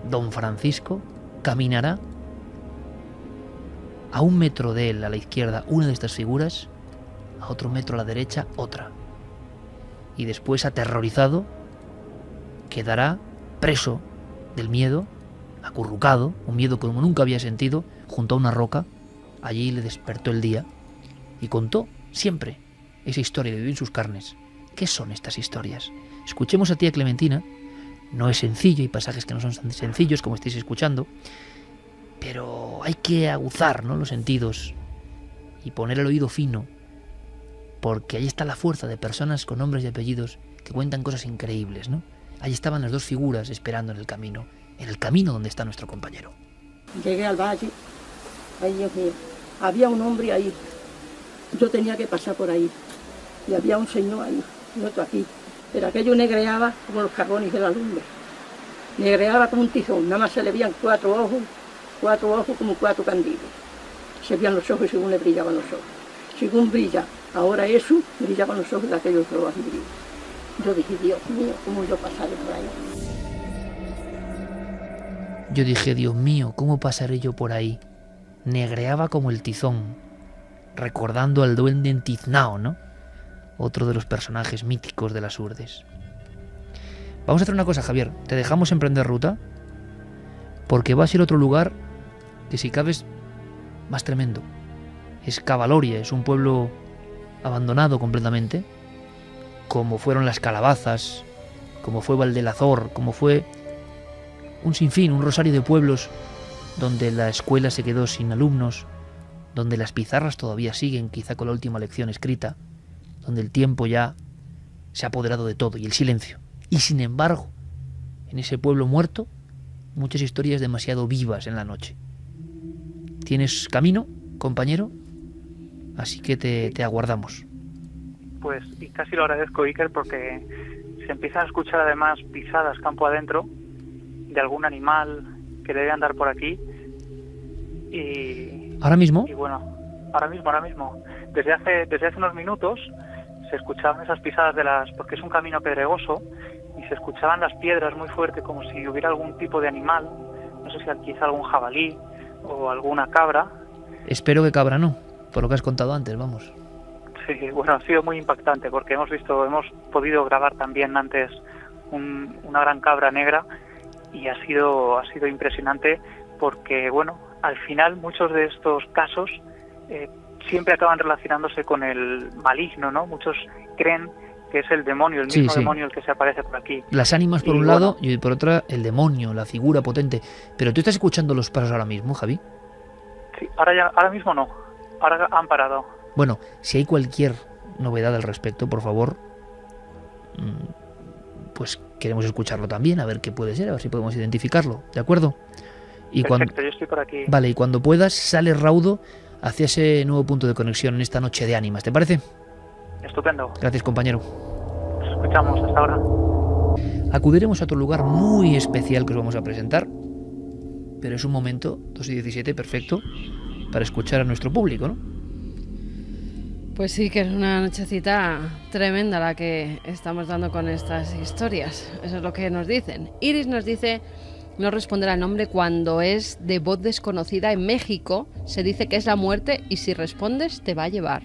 B: don Francisco caminará a 1 metro de él a la izquierda una de estas figuras, a otro metro a la derecha otra, y después, aterrorizado, quedará preso del miedo acurrucado, un miedo como nunca había sentido, junto a una roca. Allí le despertó el día y contó siempre esa historia que vivió en sus carnes. ¿Qué son estas historias? Escuchemos a tía Clementina. No es sencillo, hay pasajes que no son tan sencillos como estáis escuchando, pero hay que aguzar, ¿no?, los sentidos y poner el oído fino, porque ahí está la fuerza de personas con nombres y apellidos que cuentan cosas increíbles, ¿no? Ahí estaban las dos figuras esperando en el camino donde está nuestro compañero.
I: Llegué al valle, ay Dios mío, había un hombre ahí, yo tenía que pasar por ahí, y había un señor ahí, y otro aquí, pero aquello negreaba como los carbones de la lumbre, negreaba como un tizón, nada más se le veían cuatro ojos como cuatro candiles, se veían los ojos según le brillaban los ojos, según brilla ahora eso, brillaban los ojos de aquellos ojos así brillan. Yo dije, Dios mío, ¿cómo yo pasaré por ahí?
B: Yo dije, Dios mío, ¿cómo pasaré yo por ahí? Negreaba como el tizón, recordando al duende entiznao, ¿no? Otro de los personajes míticos de las Urdes. Vamos a hacer una cosa, Javier. Te dejamos emprender ruta, porque va a ser otro lugar que, si cabe, es más tremendo. Es Cavaloria, es un pueblo abandonado completamente, como fueron Las Calabazas, como fue Valdelazor, como fue un sinfín, un rosario de pueblos donde la escuela se quedó sin alumnos, donde las pizarras todavía siguen, quizá con la última lección escrita, donde el tiempo ya se ha apoderado de todo y el silencio. Y sin embargo, en ese pueblo muerto, muchas historias demasiado vivas en la noche. ¿Tienes camino, compañero? Así que te aguardamos.
G: Pues, y casi lo agradezco, Iker, porque se empiezan a escuchar además pisadas campo adentro de algún animal que debe andar por aquí. Y
B: ¿ahora mismo?
G: Y bueno, ahora mismo. Desde hace unos minutos se escuchaban esas pisadas porque es un camino pedregoso, y se escuchaban las piedras muy fuerte, como si hubiera algún tipo de animal, no sé si quizá algún jabalí o alguna cabra.
B: Espero que cabra no, por lo que has contado antes, vamos.
G: Sí, bueno, ha sido muy impactante porque hemos podido grabar también antes una gran cabra negra, y ha sido impresionante porque, bueno, al final muchos de estos casos siempre acaban relacionándose con el maligno, ¿no? Muchos creen que es el demonio, el mismo demonio el que se aparece por aquí.
B: Las ánimas por un lado y por otra el demonio, la figura potente. Pero ¿tú estás escuchando los pasos ahora mismo, Javi?
G: Sí, ahora mismo no. Ahora han parado.
B: Bueno, si hay cualquier novedad al respecto, por favor, pues queremos escucharlo también, a ver qué puede ser, a ver si podemos identificarlo, ¿de acuerdo? Y
G: perfecto, yo estoy por aquí.
B: Vale, y cuando puedas, sale raudo hacia ese nuevo punto de conexión en esta noche de ánimas, ¿te parece?
G: Estupendo.
B: Gracias, compañero.
G: Nos escuchamos, hasta ahora.
B: Acudiremos a otro lugar muy especial que os vamos a presentar, pero es un momento, 2:17, perfecto, para escuchar a nuestro público, ¿no?
F: Pues sí, que es una nochecita tremenda la que estamos dando con estas historias. Eso es lo que nos dicen. Iris nos dice no responder al nombre cuando es de voz desconocida. En México se dice que es la muerte y si respondes te va a llevar.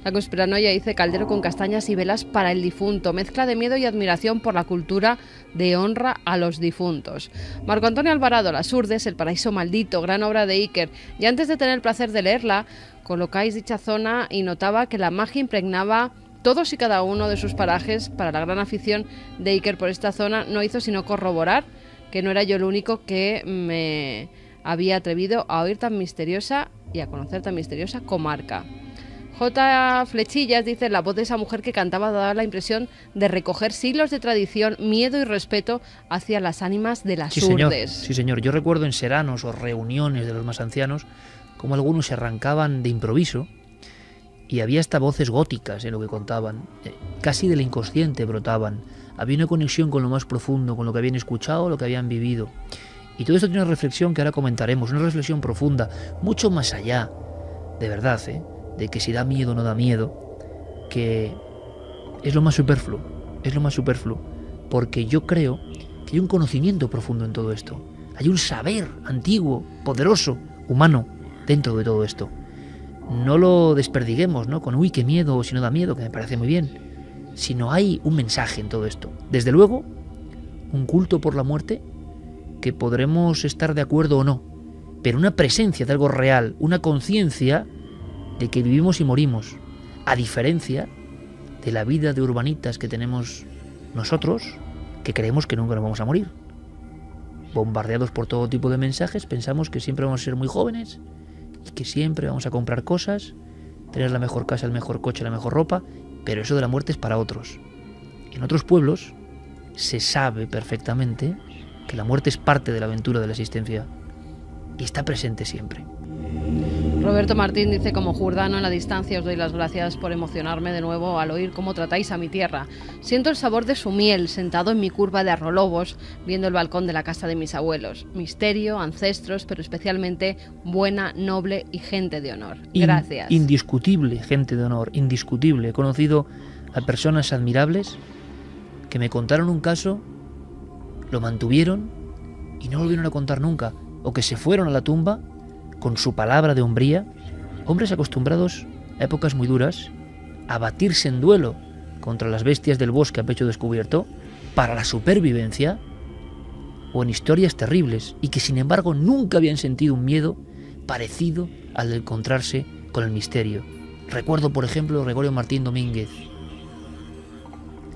F: La conspiranoia dice caldero con castañas y velas para el difunto. Mezcla de miedo y admiración por la cultura de honra a los difuntos. Marco Antonio Alvarado, Las Urdes, El paraíso maldito, gran obra de Iker. Y antes de tener el placer de leerla, colocáis dicha zona y notaba que la magia impregnaba todos y cada uno de sus parajes. Para la gran afición de Iker por esta zona no hizo sino corroborar que no era yo el único que me había atrevido a oír tan misteriosa y a conocer tan misteriosa comarca. J. Flechillas dice, la voz de esa mujer que cantaba daba la impresión de recoger siglos de tradición, miedo y respeto hacia las ánimas de las Urdes.
B: Sí, señor. Yo recuerdo en seranos o reuniones de los más ancianos como algunos se arrancaban de improviso y había hasta voces góticas en lo que contaban, casi del inconsciente brotaban. Había una conexión con lo más profundo, con lo que habían escuchado, lo que habían vivido. Y todo esto tiene una reflexión que ahora comentaremos, una reflexión profunda, mucho más allá, de verdad, de que si da miedo o no da miedo, que es lo más superfluo, porque yo creo que hay un conocimiento profundo en todo esto, hay un saber antiguo, poderoso, humano, dentro de todo esto. No lo desperdiguemos, ¿no? Con uy, qué miedo, o si no da miedo, que me parece muy bien, sino hay un mensaje en todo esto. Desde luego, un culto por la muerte que podremos estar de acuerdo o no, pero una presencia de algo real, una conciencia de que vivimos y morimos, a diferencia de la vida de urbanitas que tenemos nosotros, que creemos que nunca nos vamos a morir. Bombardeados por todo tipo de mensajes, pensamos que siempre vamos a ser muy jóvenes y que siempre vamos a comprar cosas, tener la mejor casa, el mejor coche, la mejor ropa, pero eso de la muerte es para otros. En otros pueblos se sabe perfectamente que la muerte es parte de la aventura de la existencia y está presente siempre.
F: Roberto Martín dice: como jurdano en la distancia os doy las gracias por emocionarme de nuevo al oír cómo tratáis a mi tierra. Siento el sabor de su miel sentado en mi curva de Arrolobos, viendo el balcón de la casa de mis abuelos. Misterio, ancestros, pero especialmente buena, noble y gente de honor. Gracias.
B: Indiscutible gente de honor, indiscutible. He conocido a personas admirables que me contaron un caso, lo mantuvieron y no volvieron a contar nunca, o que se fueron a la tumba con su palabra de hombría, hombres acostumbrados a épocas muy duras, a batirse en duelo contra las bestias del bosque a pecho descubierto, para la supervivencia, o en historias terribles, y que sin embargo nunca habían sentido un miedo parecido al de encontrarse con el misterio. Recuerdo, por ejemplo, Gregorio Martín Domínguez,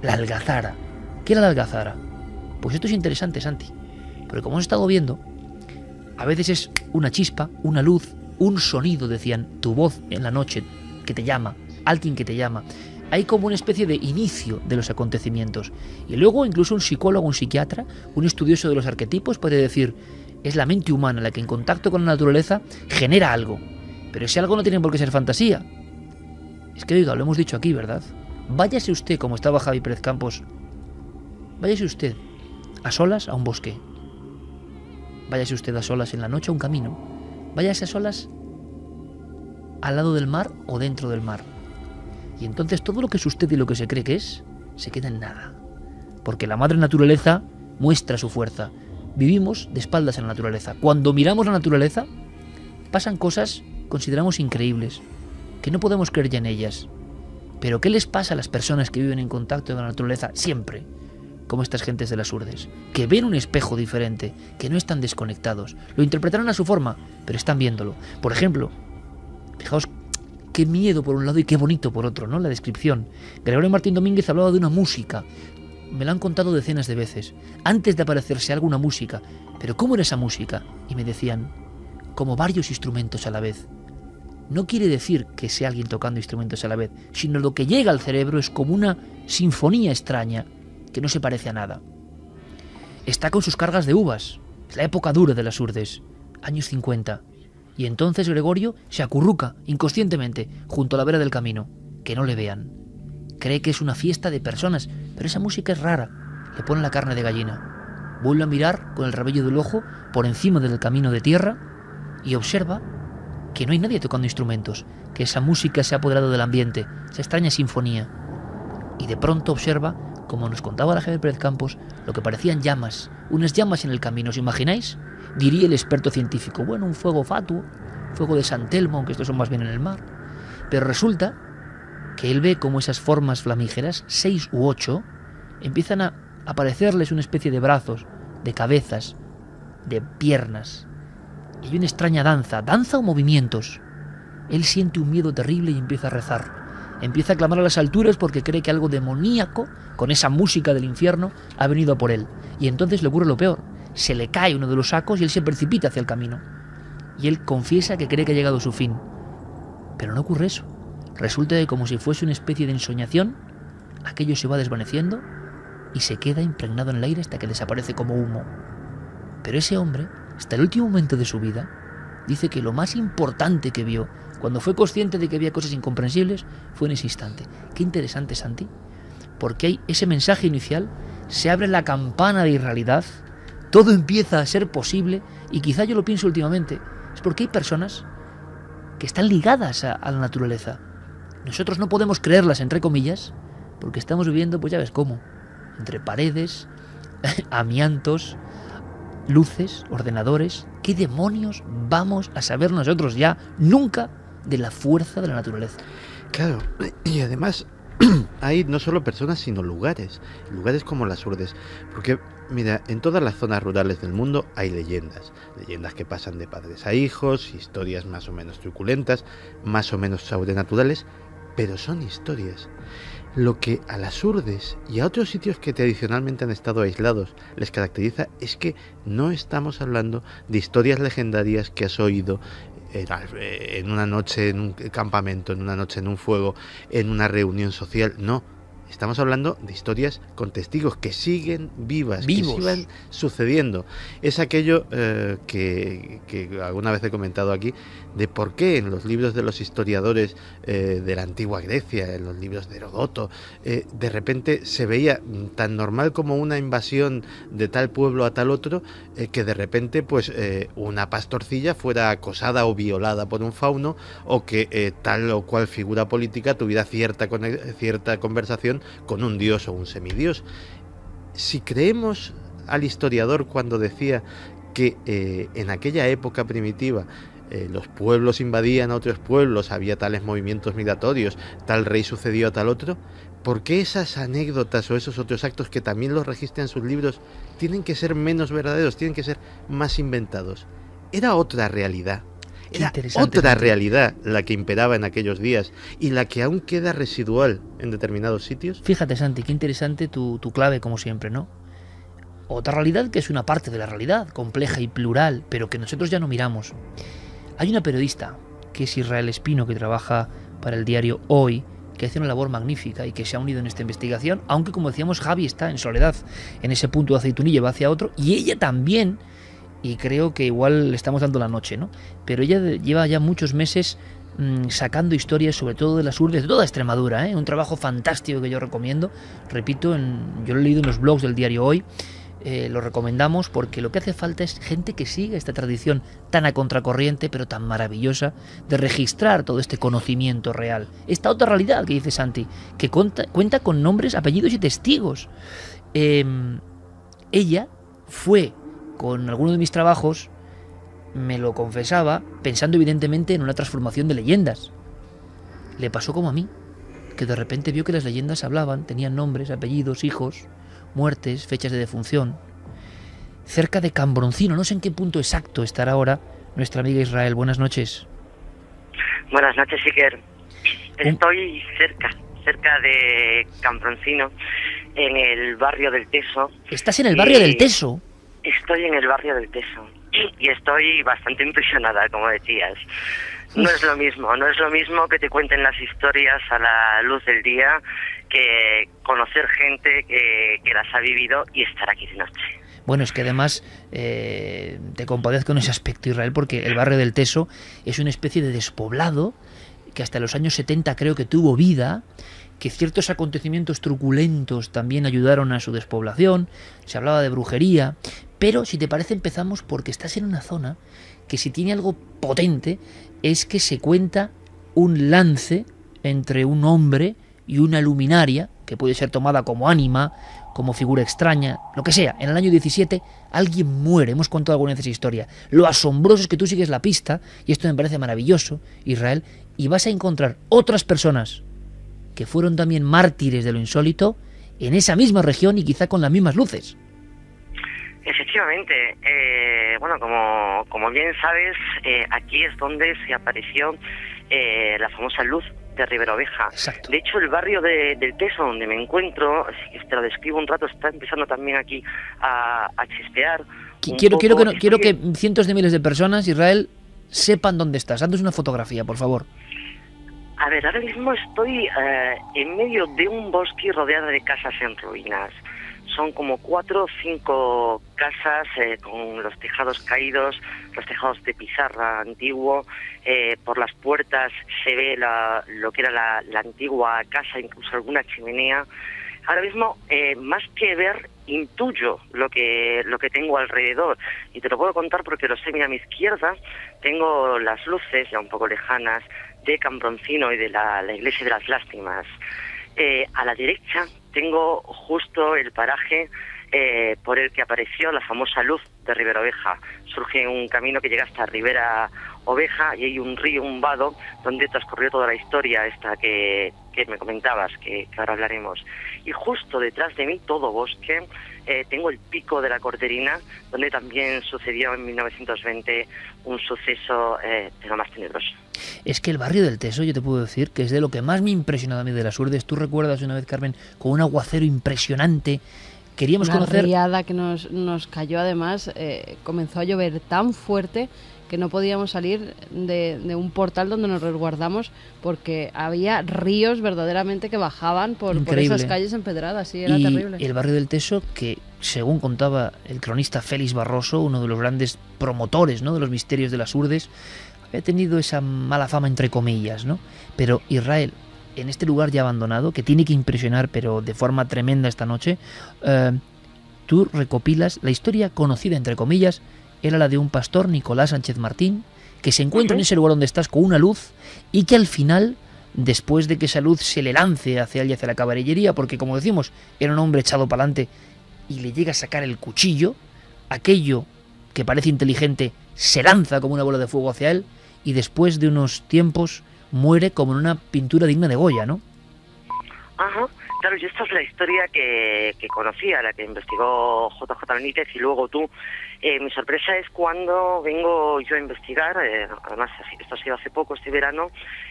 B: la algazara. ¿Qué era la algazara? Pues esto es interesante, Santi, porque como hemos estado viendo, a veces es una chispa, una luz, un sonido, decían, tu voz en la noche que te llama, alguien que te llama. Hay como una especie de inicio de los acontecimientos. Y luego incluso un psicólogo, un psiquiatra, un estudioso de los arquetipos puede decir, es la mente humana la que en contacto con la naturaleza genera algo. Pero ese algo no tiene por qué ser fantasía. Es que, oiga, lo hemos dicho aquí, ¿verdad? Váyase usted, como estaba Javi Pérez Campos, váyase usted a solas a un bosque. Váyase usted a solas en la noche a un camino. Váyase a solas al lado del mar o dentro del mar. Y entonces todo lo que es usted y lo que se cree que es, se queda en nada. Porque la madre naturaleza muestra su fuerza. Vivimos de espaldas a la naturaleza. Cuando miramos la naturaleza, pasan cosas que consideramos increíbles, que no podemos creer ya en ellas. Pero ¿qué les pasa a las personas que viven en contacto con la naturaleza siempre? Como estas gentes de las Urdes, que ven un espejo diferente, que no están desconectados. Lo interpretarán a su forma, pero están viéndolo. Por ejemplo, fijaos qué miedo por un lado y qué bonito por otro, ¿no? La descripción. Gregorio Martín Domínguez hablaba de una música. Me lo han contado decenas de veces. Antes de aparecerse alguna música. ¿Pero cómo era esa música? Y me decían, como varios instrumentos a la vez. No quiere decir que sea alguien tocando instrumentos a la vez, sino lo que llega al cerebro es como una sinfonía extraña, que no se parece a nada. Está con sus cargas de uvas. Es la época dura de las Urdes, años 50. Y entonces Gregorio se acurruca inconscientemente junto a la vera del camino. Que no le vean. Cree que es una fiesta de personas, pero esa música es rara. Le pone la carne de gallina. Vuelve a mirar con el rabillo del ojo por encima del camino de tierra y observa que no hay nadie tocando instrumentos, que esa música se ha apoderado del ambiente, esa extraña sinfonía. Y de pronto observa, como nos contaba la Javier Pérez Campos, lo que parecían llamas, unas llamas en el camino. ¿Os imagináis? Diría el experto científico, bueno, un fuego fatuo, fuego de San Telmo, aunque estos son más bien en el mar. Pero resulta que él ve como esas formas flamígeras, 6 u 8, empiezan a aparecerles una especie de brazos, de cabezas, de piernas. Y hay una extraña danza o movimientos. Él siente un miedo terrible y empieza a rezar. Empieza a clamar a las alturas porque cree que algo demoníaco, con esa música del infierno, ha venido a por él. Y entonces le ocurre lo peor. Se le cae uno de los sacos y él se precipita hacia el camino. Y él confiesa que cree que ha llegado a su fin. Pero no ocurre eso. Resulta que como si fuese una especie de ensoñación, aquello se va desvaneciendo y se queda impregnado en el aire hasta que desaparece como humo. Pero ese hombre, hasta el último momento de su vida, dice que lo más importante que vio, cuando fue consciente de que había cosas incomprensibles, fue en ese instante. Qué interesante, Santi, porque hay ese mensaje inicial, se abre la campana de irrealidad, todo empieza a ser posible, y quizá yo lo pienso últimamente, es porque hay personas que están ligadas a la naturaleza. Nosotros no podemos creerlas, entre comillas, porque estamos viviendo, pues ya ves cómo, entre paredes, amiantos, luces, ordenadores. ¿Qué demonios vamos a saber nosotros ya nunca de la fuerza de la naturaleza?
E: Claro, y además hay no solo personas, sino lugares como las Urdes. Porque, mira, en todas las zonas rurales del mundo hay leyendas que pasan de padres a hijos, historias más o menos truculentas, más o menos sobrenaturales, pero son historias. Lo que a las Urdes y a otros sitios que tradicionalmente han estado aislados les caracteriza es que no estamos hablando de historias legendarias que has oído en una noche en un campamento, en una noche en un fuego, en una reunión social. No, estamos hablando de historias con testigos que siguen vivos. Que siguen sucediendo. Es aquello que alguna vez he comentado aquí, de por qué en los libros de los historiadores de la antigua Grecia, en los libros de Heródoto, de repente se veía tan normal como una invasión de tal pueblo a tal otro, que de repente pues una pastorcilla fuera acosada o violada por un fauno, o que tal o cual figura política tuviera cierta conversación con un dios o un semidios. Si creemos al historiador cuando decía que en aquella época primitiva los pueblos invadían a otros pueblos, había tales movimientos migratorios, tal rey sucedió a tal otro, ¿por qué esas anécdotas o esos otros actos que también los registran sus libros tienen que ser menos verdaderos, tienen que ser más inventados? Era otra realidad. Era otra realidad la que imperaba en aquellos días y la que aún queda residual en determinados sitios.
B: Fíjate, Santi, qué interesante tu clave, como siempre, ¿no? Otra realidad que es una parte de la realidad, compleja y plural, pero que nosotros ya no miramos. Hay una periodista, que es Israel Espino, que trabaja para el diario Hoy, que hace una labor magnífica y que se ha unido en esta investigación, aunque, como decíamos, Javi está en soledad, en ese punto de aceitunilla, va hacia otro, y ella también, y creo que igual le estamos dando la noche, ¿no? Pero ella lleva ya muchos meses sacando historias, sobre todo de las Urdes, de toda Extremadura, un trabajo fantástico que yo recomiendo. Repito, yo lo he leído en los blogs del diario Hoy. Lo recomendamos porque lo que hace falta es gente que siga esta tradición tan a contracorriente, pero tan maravillosa, de registrar todo este conocimiento real. Esta otra realidad que dice Santi, que cuenta con nombres, apellidos y testigos. Ella fue con alguno de mis trabajos, me lo confesaba, pensando evidentemente en una transformación de leyendas. Le pasó como a mí, que de repente vio que las leyendas hablaban, tenían nombres, apellidos, hijos, muertes, fechas de defunción. Cerca de Cambroncino, no sé en qué punto exacto estará ahora nuestra amiga Israel. Buenas noches.
J: Buenas noches, Iker. Estoy cerca de Cambroncino, en el barrio del Teso.
B: ¿Estás en el barrio del Teso?
J: Estoy en el barrio del Teso y estoy bastante impresionada, como decías. No es lo mismo que te cuenten las historias a la luz del día, que conocer gente que las ha vivido y estar aquí de noche.
B: Bueno, es que además te compadezco en ese aspecto, Israel, porque el barrio del Teso es una especie de despoblado que hasta los años 70 creo que tuvo vida, que ciertos acontecimientos truculentos también ayudaron a su despoblación, se hablaba de brujería, pero si te parece empezamos porque estás en una zona que si tiene algo potente es que se cuenta un lance entre un hombre y una luminaria, que puede ser tomada como ánima, como figura extraña, lo que sea. En el año 17 alguien muere, hemos contado alguna vez esa historia. Lo asombroso es que tú sigues la pista, y esto me parece maravilloso, Israel, y vas a encontrar otras personas que fueron también mártires de lo insólito en esa misma región y quizá con las mismas luces.
J: Efectivamente, bueno, como bien sabes, aquí es donde se apareció la famosa luz de Ribera Oveja.
B: Exacto.
J: De hecho, el barrio del Teso, donde me encuentro, si te lo describo un rato, está empezando también aquí a chispear.
B: Quiero que cientos de miles de personas, Israel, sepan dónde estás. Haznos una fotografía, por favor.
J: A ver, ahora mismo estoy en medio de un bosque rodeado de casas en ruinas. Son como 4 o 5 casas con los tejados caídos, los tejados de pizarra antiguo. Por las puertas se ve lo que era la antigua casa, incluso alguna chimenea. Ahora mismo, más que ver, intuyo lo que tengo alrededor. Y te lo puedo contar porque lo sé. Mira, a mi izquierda tengo las luces, ya un poco lejanas, de Cambroncino y de la iglesia de las Lástimas. A la derecha tengo justo el paraje por el que apareció la famosa luz de Ribera Oveja. Surge un camino que llega hasta Ribera Oveja y hay un río, un vado, donde transcurrió toda la historia esta que que me comentabas, que ahora hablaremos. Y justo detrás de mí, todo bosque, tengo el Pico de la Corderina, donde también sucedió en 1920 un suceso de lo más tenebroso.
B: Es que el barrio del Teso, yo te puedo decir, que es de lo que más me ha impresionado a mí de las Urdes. Tú recuerdas una vez, Carmen, con un aguacero impresionante. Queríamos
F: una
B: conocer...
F: riada que nos cayó, además, comenzó a llover tan fuerte que no podíamos salir de un portal donde nos resguardamos porque había ríos verdaderamente que bajaban por esas calles empedradas, sí, era terrible.
B: El barrio del Teso, que según contaba el cronista Félix Barroso, uno de los grandes promotores, ¿no?, de los misterios de las Urdes, había tenido esa mala fama entre comillas, ¿no? Pero Israel, en este lugar ya abandonado, que tiene que impresionar pero de forma tremenda esta noche, tú recopilas la historia conocida entre comillas. Era la de un pastor, Nicolás Sánchez Martín, que se encuentra en ese lugar donde estás con una luz y que al final, después de que esa luz se le lance hacia él y hacia la caballería, porque como decimos, era un hombre echado para adelante y le llega a sacar el cuchillo, aquello que parece inteligente se lanza como una bola de fuego hacia él y después de unos tiempos muere como en una pintura digna de Goya, ¿no?
J: Ajá. Claro, y esta es la historia que conocía, la que investigó JJ Benítez y luego tú. Mi sorpresa es cuando vengo yo a investigar, además esto ha sido hace poco, este verano,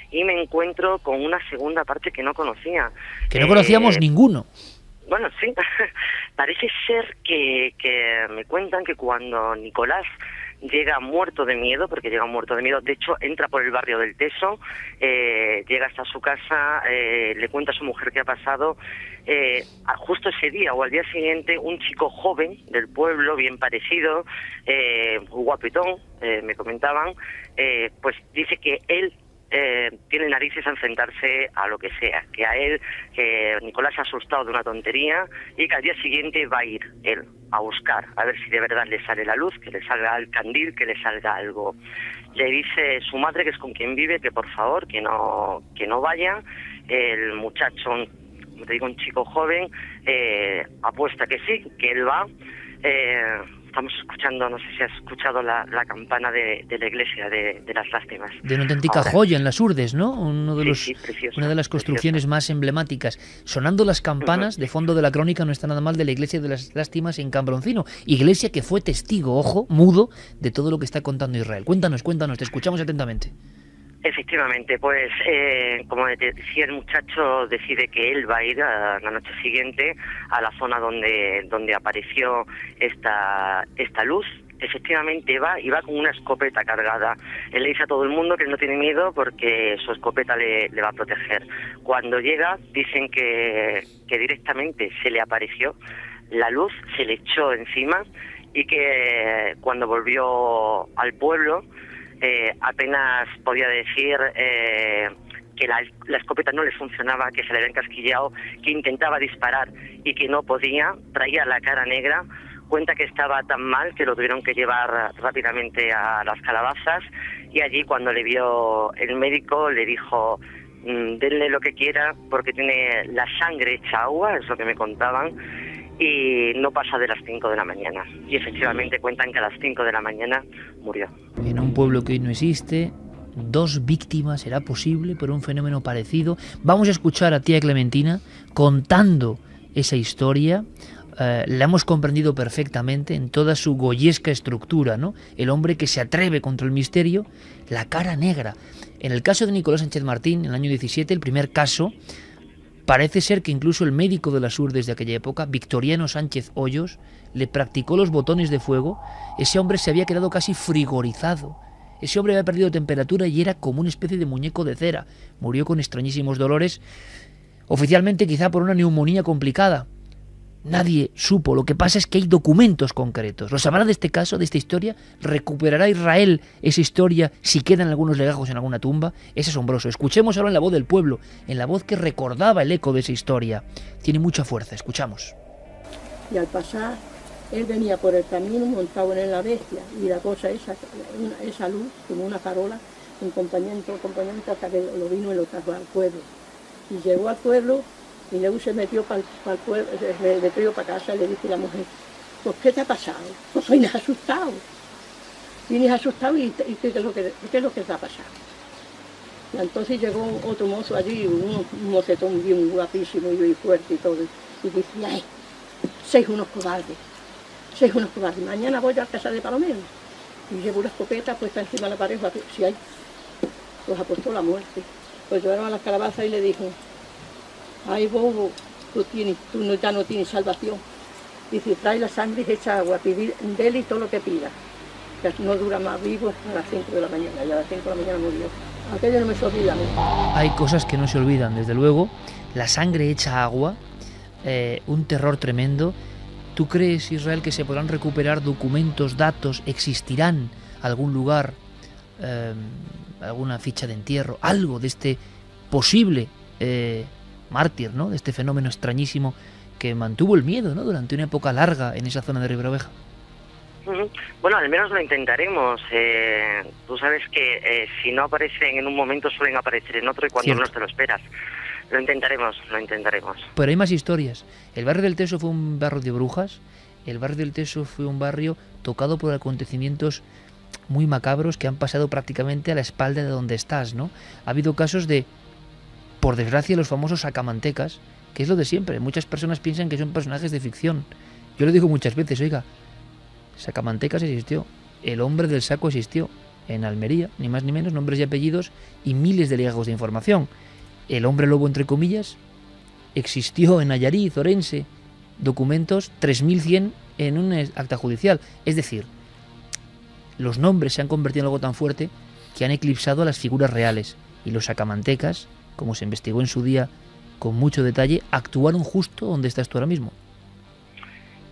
J: y me encuentro con una segunda parte que no conocía.
B: Que no conocíamos ninguno.
J: Bueno, sí, parece ser que me cuentan que cuando Nicolás llega muerto de miedo, porque llega muerto de miedo, de hecho entra por el barrio del Teso, llega hasta su casa, le cuenta a su mujer qué ha pasado, justo ese día o al día siguiente un chico joven del pueblo, bien parecido, guapetón, me comentaban, pues dice que él tiene narices a enfrentarse a lo que sea, que a él, que Nicolás se ha asustado de una tontería y que al día siguiente va a ir él a buscar, a ver si de verdad le sale la luz, que le salga el candil, que le salga algo. Le dice su madre, que es con quien vive, que por favor, que no vaya. El muchacho, como te digo, un chico joven, apuesta que sí, que él va. Estamos escuchando, no sé si has escuchado la campana de la iglesia de las lástimas.
B: De una auténtica joya en las Urdes, ¿no? Una de las construcciones más emblemáticas. Sonando las campanas, de fondo de la crónica no está nada mal, de la iglesia de las lástimas en Cambroncino. Iglesia que fue testigo, ojo, mudo, de todo lo que está contando Israel. Cuéntanos, te escuchamos atentamente.
J: Efectivamente, pues como te decía, el muchacho decide que él va a ir a la noche siguiente a la zona donde apareció esta luz. Efectivamente va y va con una escopeta cargada. Él le dice a todo el mundo que él no tiene miedo porque su escopeta le va a proteger. Cuando llega dicen que directamente se le apareció la luz, se le echó encima y que cuando volvió al pueblo apenas podía decir que la escopeta no le funcionaba, que se le había encasquillado, que intentaba disparar y que no podía, traía la cara negra. Cuenta que estaba tan mal que lo tuvieron que llevar rápidamente a las calabazas y allí cuando le vio el médico le dijo denle lo que quiera porque tiene la sangre hecha agua, es lo que me contaban, y no pasa de las 5 de la mañana. Y efectivamente cuentan que a las 5 de la mañana murió.
B: En un pueblo que hoy no existe, 2 víctimas, ¿será posible por un fenómeno parecido? Vamos a escuchar a tía Clementina contando esa historia. La hemos comprendido perfectamente en toda su goyesca estructura, ¿no? El hombre que se atreve contra el misterio, la cara negra. En el caso de Nicolás Sánchez Martín, en el año 17, el primer caso, parece ser que incluso el médico de las Urdes de aquella época, Victoriano Sánchez Hoyos, le practicó los botones de fuego. Ese hombre se había quedado casi frigorizado. Ese hombre había perdido temperatura y era como una especie de muñeco de cera. Murió con extrañísimos dolores, oficialmente quizá por una neumonía complicada. Nadie supo. Lo que pasa es que hay documentos concretos. ¿Lo sabrá de este caso, de esta historia? ¿Recuperará Israel esa historia si quedan algunos legajos en alguna tumba? Es asombroso. Escuchemos ahora en la voz del pueblo, en la voz que recordaba el eco de esa historia. Tiene mucha fuerza. Escuchamos.
I: Y al pasar, él venía por el camino montado en la bestia y la cosa esa luz, como una farola, un compañero hasta que lo vino y lo trajo al pueblo. Y llegó al pueblo y luego se metió para el pueblo, se metió para casa y le dice a la mujer, pues ¿qué te ha pasado? Pues vienes asustado. Vienes asustado y ¿qué es lo que te ha pasado? Y entonces llegó otro mozo allí, un mocetón bien guapísimo y bien fuerte y todo. Y dice, ay, sois unos cobardes. Mañana voy a casa de Palomero. Y llevo una escopeta puesta encima de la pared, si hay, pues apostó la muerte. Pues llevaron a las calabazas y le dijo, ay, bobo, ya no tienes salvación. Dice, trae la sangre y echa agua, pedir de él y todo lo que pida. Que no dura más vivo a las 5 de la mañana, y a las 5 de la mañana murió. Aquello no me se olvida.
B: Hay cosas que no se olvidan, desde luego. La sangre hecha agua, un terror tremendo. ¿Tú crees, Israel, que se podrán recuperar documentos, datos? ¿Existirán algún lugar, alguna ficha de entierro, algo de este posible mártir, ¿no? De este fenómeno extrañísimo que mantuvo el miedo, ¿no? Durante una época larga en esa zona de Riberoveja?
J: Bueno, al menos lo intentaremos. Tú sabes que si no aparecen en un momento suelen aparecer en otro y cuando menos te lo esperas. Lo intentaremos.
B: Pero hay más historias. El barrio del Teso fue un barrio de brujas. El barrio del Teso fue un barrio tocado por acontecimientos muy macabros que han pasado prácticamente a la espalda de donde estás, ¿no? Ha habido casos de, por desgracia, los famosos sacamantecas, que es lo de siempre. Muchas personas piensan que son personajes de ficción. Yo lo digo muchas veces, oiga, Sacamantecas existió, el hombre del saco existió, en Almería, ni más ni menos, nombres y apellidos y miles de legajos de información. El hombre lobo, entre comillas, existió en Nayarit, Orense, documentos 3100 en un acta judicial. Es decir, los nombres se han convertido en algo tan fuerte que han eclipsado a las figuras reales. Y los sacamantecas, como se investigó en su día con mucho detalle, actuaron justo donde estás tú ahora mismo.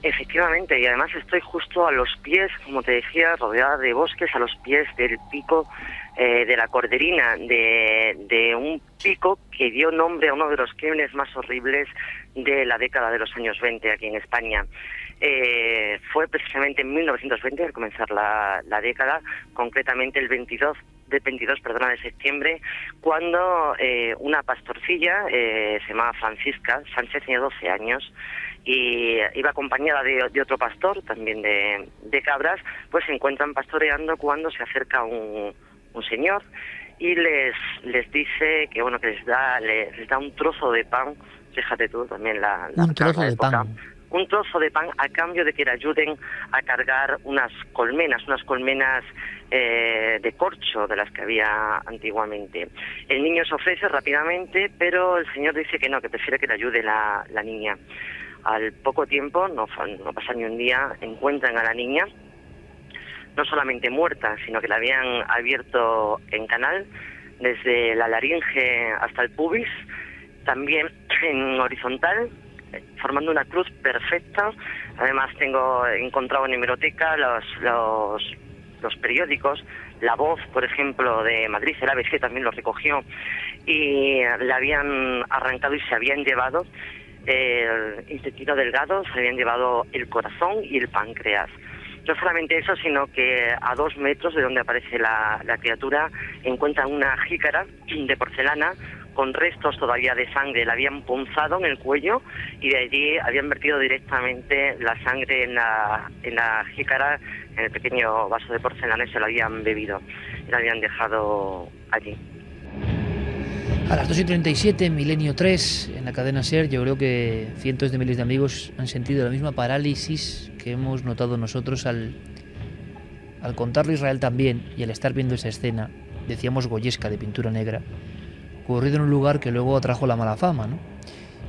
J: Efectivamente, y además estoy justo a los pies, como te decía, rodeada de bosques, a los pies del pico de la Corderina, de un pico que dio nombre a uno de los crímenes más horribles de la década de los años 20 aquí en España. Fue precisamente en 1920, al comenzar la década, concretamente el 22 de septiembre, cuando una pastorcilla, se llamaba Francisca Sánchez, tenía 12 años, y iba acompañada de otro pastor, también de cabras, pues se encuentran pastoreando cuando se acerca un señor y les dice que bueno, que les da un trozo de pan. Fíjate tú también
B: un trozo de pan.
J: Un trozo de pan a cambio de que le ayuden a cargar unas colmenas de corcho de las que había antiguamente. El niño se ofrece rápidamente, pero el señor dice que no, que prefiere que le ayude la niña. Al poco tiempo, no pasa ni un día, encuentran a la niña no solamente muerta, sino que la habían abierto en canal desde la laringe hasta el pubis, también en horizontal, formando una cruz perfecta. Además he encontrado en hemeroteca los periódicos, La Voz, por ejemplo, de Madrid, el ABC también lo recogió, y le habían arrancado y se habían llevado el intestino delgado, se habían llevado el corazón y el páncreas. No solamente eso, sino que a 2 metros de donde aparece la criatura encuentran una jícara de porcelana con restos todavía de sangre. La habían punzado en el cuello y de allí habían vertido directamente la sangre en la jícara, en el pequeño vaso de porcelana, y se la habían bebido y la habían dejado allí.
B: A las 2:37, Milenio 3, en la cadena SER, yo creo que cientos de miles de amigos han sentido la misma parálisis que hemos notado nosotros al contarlo Israel también, y al estar viendo esa escena, decíamos goyesca, de pintura negra, ocurrido en un lugar que luego atrajo la mala fama, ¿no?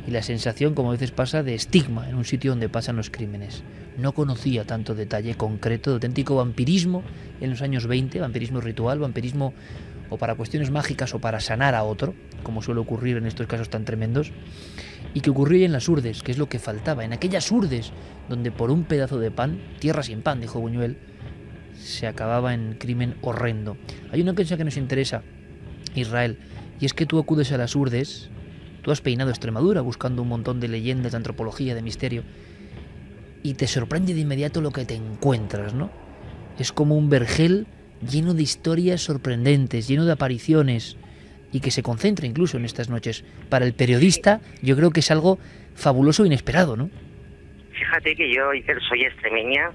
B: Y la sensación, como a veces pasa, de estigma en un sitio donde pasan los crímenes. No conocía tanto detalle concreto de auténtico vampirismo en los años 20, vampirismo ritual, vampirismo o para cuestiones mágicas o para sanar a otro, como suele ocurrir en estos casos tan tremendos, y que ocurría en las urdes, que es lo que faltaba, en aquellas urdes donde por un pedazo de pan, tierra sin pan, dijo Buñuel, se acababa en crimen horrendo. Hay una cosa que nos interesa, Israel, y es que tú acudes a las urdes, tú has peinado Extremadura buscando un montón de leyendas, de antropología, de misterio, y te sorprende de inmediato lo que te encuentras, ¿no? Es como un vergel lleno de historias sorprendentes, lleno de apariciones, y que se concentra incluso en estas noches. Para el periodista, yo creo que es algo fabuloso e inesperado, ¿no?
J: fíjate que yo, Iker, soy extremeña,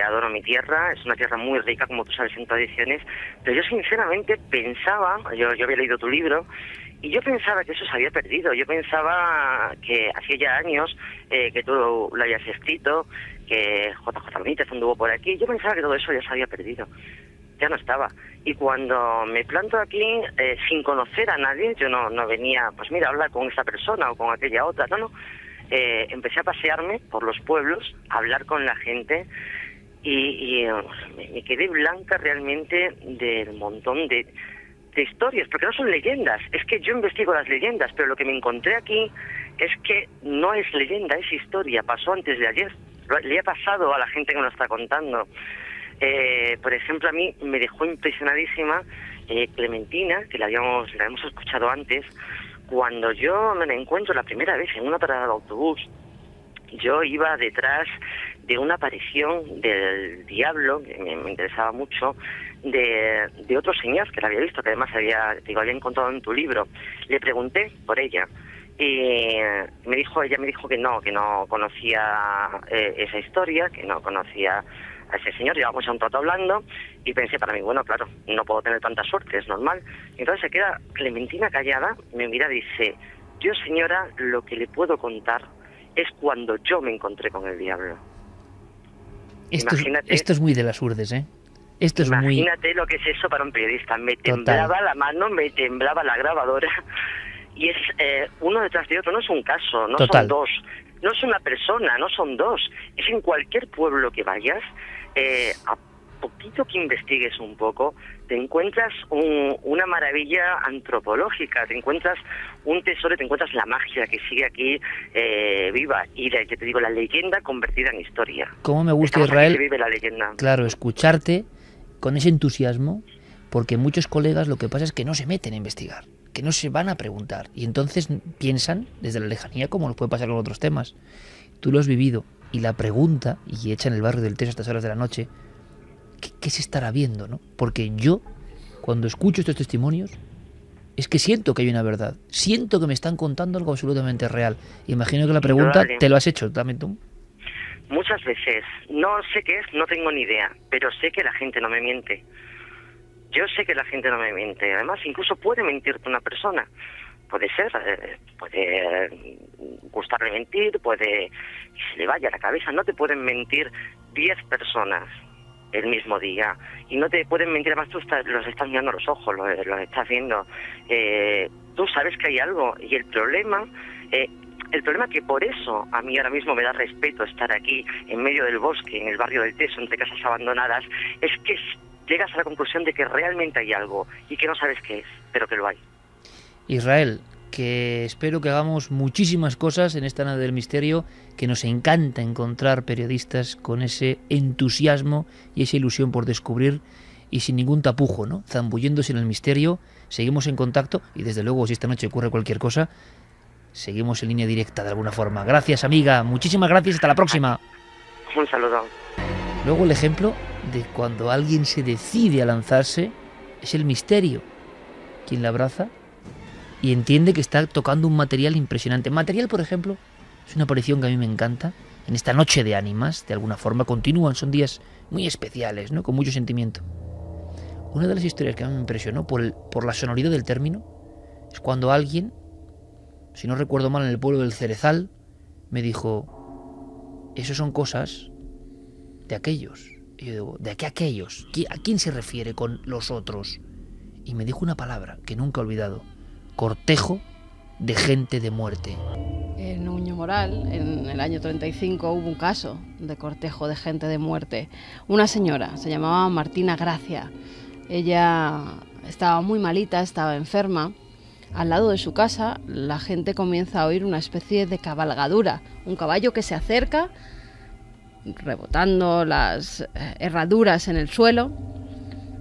J: adoro mi tierra, es una tierra muy rica, como tú sabes, en tradiciones, pero yo sinceramente pensaba, yo había leído tu libro, y yo pensaba que eso se había perdido. Yo pensaba que hacía ya años que tú lo habías escrito, que JJ Benítez anduvo por aquí. Yo pensaba que todo eso ya se había perdido. Ya no estaba. Y cuando me planto aquí, sin conocer a nadie, yo no venía, pues mira, a hablar con esa persona o con aquella otra, no. Empecé a pasearme por los pueblos, a hablar con la gente y me quedé blanca realmente del montón de historias, porque no son leyendas. Es que yo investigo las leyendas, pero lo que me encontré aquí es que no es leyenda, es historia. Pasó antes de ayer. Le ha pasado a la gente que me lo está contando. Por ejemplo, a mí me dejó impresionadísima Clementina, que la habíamos escuchado antes. Cuando yo me la encuentro la primera vez en una parada de autobús, yo iba detrás de una aparición del diablo, que me interesaba mucho, de otro señor que la había visto, que además había encontrado en tu libro. Le pregunté por ella y ella me dijo que no conocía esa historia, que no conocía a ese señor. Llevamos ya un rato hablando y pensé para mí, bueno, claro, no puedo tener tanta suerte, es normal. Entonces se queda Clementina callada, me mira y dice, yo, señora, lo que le puedo contar es cuando yo me encontré con el diablo.
B: Esto es muy de las Urdes, ¿eh?
J: Imagínate lo que es eso para un periodista. Me temblaba la mano, me temblaba la grabadora. Y es uno detrás de otro, no es un caso, no son dos. No es una persona, no son dos. Es en cualquier pueblo que vayas, a poquito que investigues un poco, te encuentras una maravilla antropológica, te encuentras un tesoro, te encuentras la magia que sigue aquí viva. Y que te digo, la leyenda convertida en historia.
B: ¿Cómo me gusta, Israel?
J: Vive la leyenda.
B: Claro, escucharte con ese entusiasmo, porque muchos colegas lo que pasa es que no se meten a investigar, que no se van a preguntar, y entonces piensan desde la lejanía, como nos puede pasar con otros temas. Tú lo has vivido, y la pregunta, y hecha en el barrio del Teso a estas horas de la noche, ¿qué se estará viendo, no? Porque yo, cuando escucho estos testimonios, es que siento que hay una verdad, siento que me están contando algo absolutamente real. Imagino que la pregunta te lo has hecho también tú.
J: Muchas veces. No sé qué es, no tengo ni idea, pero sé que la gente no me miente. Yo sé que la gente no me miente. Además, incluso puede mentirte una persona. Puede ser, puede gustarle mentir, puede que se le vaya la cabeza. No te pueden mentir 10 personas el mismo día. Y no te pueden mentir, además tú los estás mirando a los ojos, los estás viendo. Tú sabes que hay algo. Y el problema que por eso a mí ahora mismo me da respeto estar aquí en medio del bosque, en el barrio del Teso, entre casas abandonadas, es que llegas a la conclusión de que realmente hay algo y que no sabes qué es, pero que lo hay.
B: Israel, que espero que hagamos muchísimas cosas en esta nave del misterio, que nos encanta encontrar periodistas con ese entusiasmo y esa ilusión por descubrir y sin ningún tapujo, ¿no? Zambulléndose en el misterio. Seguimos en contacto y desde luego si esta noche ocurre cualquier cosa, seguimos en línea directa de alguna forma. Gracias, amiga, muchísimas gracias, hasta la próxima.
J: Un saludo.
B: Luego el ejemplo de cuando alguien se decide a lanzarse es el misterio. Quien la abraza y entiende que está tocando un material impresionante. Material, por ejemplo, es una aparición que a mí me encanta. En esta noche de ánimas, de alguna forma, continúan, son días muy especiales, ¿no? Con mucho sentimiento. Una de las historias que a mí me impresionó por la sonoridad del término es cuando alguien, si no recuerdo mal, en el pueblo del Cerezal, me dijo, eso son cosas de aquellos. Y yo digo, ¿de qué aquellos? ¿A quién se refiere con los otros? Y me dijo una palabra que nunca he olvidado, cortejo de gente de muerte.
F: En Uñomoral, en el año 35, hubo un caso de cortejo de gente de muerte. Una señora, se llamaba Martina Gracia. Ella estaba muy malita, estaba enferma. Al lado de su casa, la gente comienza a oír una especie de cabalgadura. Un caballo que se acerca, rebotando las herraduras en el suelo.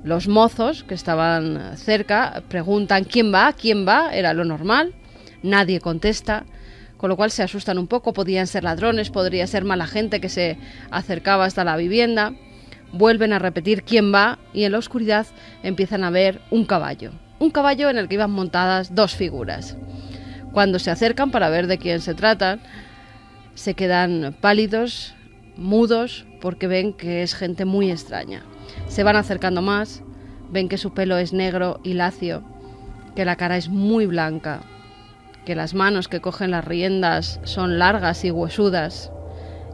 F: Los mozos que estaban cerca preguntan ¿quién va? ¿Quién va? Era lo normal. Nadie contesta, con lo cual se asustan un poco. Podían ser ladrones, podría ser mala gente que se acercaba hasta la vivienda. Vuelven a repetir quién va y en la oscuridad empiezan a ver un caballo. Un caballo en el que iban montadas dos figuras. Cuando se acercan para ver de quién se trata, se quedan pálidos, mudos, porque ven que es gente muy extraña. Se van acercando más, ven que su pelo es negro y lacio, que la cara es muy blanca, que las manos que cogen las riendas son largas y huesudas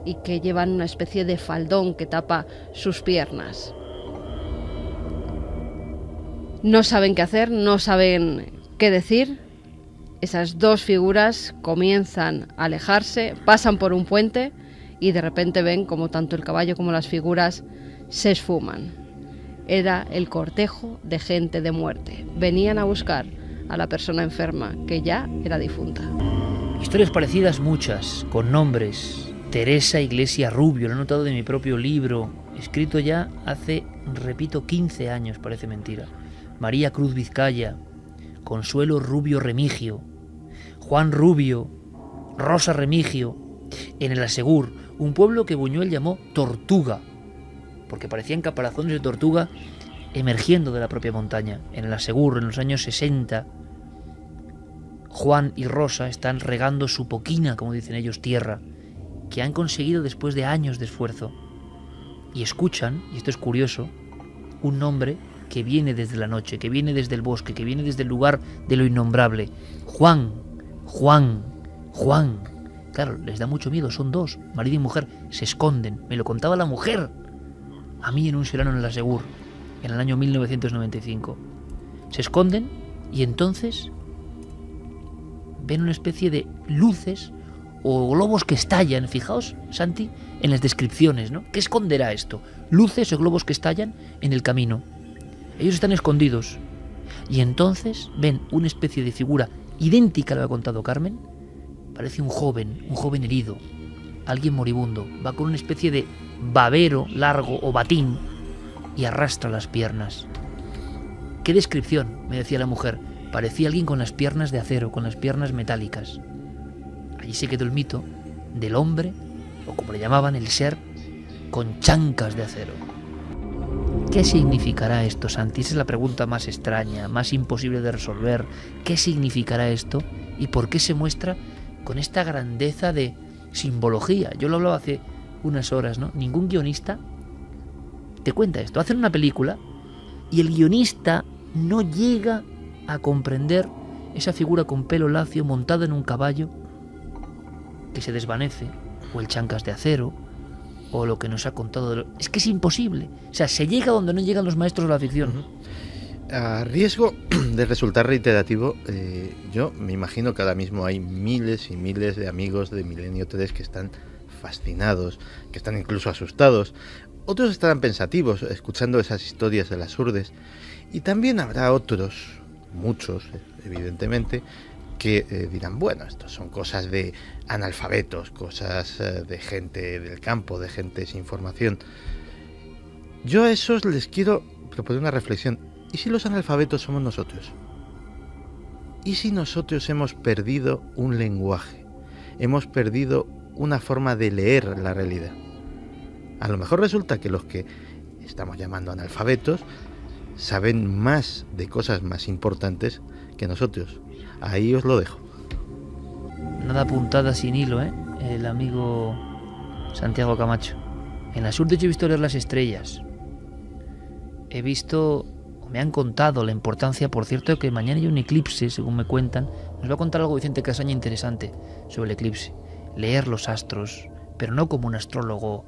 F: y que llevan una especie de faldón que tapa sus piernas. No saben qué hacer, no saben qué decir. Esas dos figuras comienzan a alejarse, pasan por un puente y de repente ven como tanto el caballo como las figuras se esfuman. Era el cortejo de gente de muerte. Venían a buscar a la persona enferma, que ya era difunta.
B: Historias parecidas muchas, con nombres. Teresa Iglesia Rubio, lo he notado de mi propio libro, escrito ya hace, repito, 15 años, parece mentira. María Cruz Vizcaya, Consuelo Rubio Remigio, Juan Rubio, Rosa Remigio, en el Asegur, un pueblo que Buñuel llamó Tortuga, porque parecían caparazones de tortuga emergiendo de la propia montaña. En el Asegur, en los años 60, Juan y Rosa están regando su poquina, como dicen ellos, tierra, que han conseguido después de años de esfuerzo. Y escuchan, y esto es curioso, un nombre que viene desde la noche, que viene desde el bosque, que viene desde el lugar de lo innombrable. Juan, Juan, Juan. Claro, les da mucho miedo, son dos, marido y mujer, se esconden. Me lo contaba la mujer a mí en un serano en el Asegur, en el año 1995. Se esconden y entonces ven una especie de luces o globos que estallan. Fijaos, Santi, en las descripciones, ¿no? ¿Qué esconderá esto? Luces o globos que estallan en el camino. Ellos están escondidos y entonces ven una especie de figura idéntica a lo que ha contado Carmen. Parece un joven herido, alguien moribundo. Va con una especie de babero largo o batín y arrastra las piernas. ¿Qué descripción?, me decía la mujer. Parecía alguien con las piernas de acero, con las piernas metálicas. Allí se quedó el mito del hombre, o como le llamaban, el ser con chancas de acero. ¿Qué significará esto, Santi? Esa es la pregunta más extraña, más imposible de resolver. ¿Qué significará esto y por qué se muestra con esta grandeza de simbología? Yo lo hablaba hace unas horas, ¿no? Ningún guionista te cuenta esto. Hacen una película y el guionista no llega a comprender esa figura con pelo lacio montada en un caballo que se desvanece, o el chancas de acero, o lo que nos ha contado. Es que es imposible. O sea, se llega donde no llegan los maestros de la ficción.
E: A riesgo de resultar reiterativo, yo me imagino que ahora mismo hay miles y miles de amigos de Milenio 3 que están fascinados, que están incluso asustados. Otros estarán pensativos escuchando esas historias de las urdes. Y también habrá otros, muchos evidentemente, que dirán, bueno, esto son cosas de analfabetos, cosas de gente del campo, de gente sin formación. Yo a esos les quiero proponer una reflexión. ¿Y si los analfabetos somos nosotros? ¿Y si nosotros hemos perdido un lenguaje? Hemos perdido una forma de leer la realidad. A lo mejor resulta que los que estamos llamando analfabetos saben más de cosas más importantes que nosotros. Ahí os lo dejo.
B: Nada puntada sin hilo, ¿eh? El amigo Santiago Camacho. En las urdes yo he visto leer las estrellas. He visto, o me han contado la importancia, por cierto, que mañana hay un eclipse, según me cuentan. Nos va a contar algo Vicente Casaña interesante sobre el eclipse. Leer los astros, pero no como un astrólogo,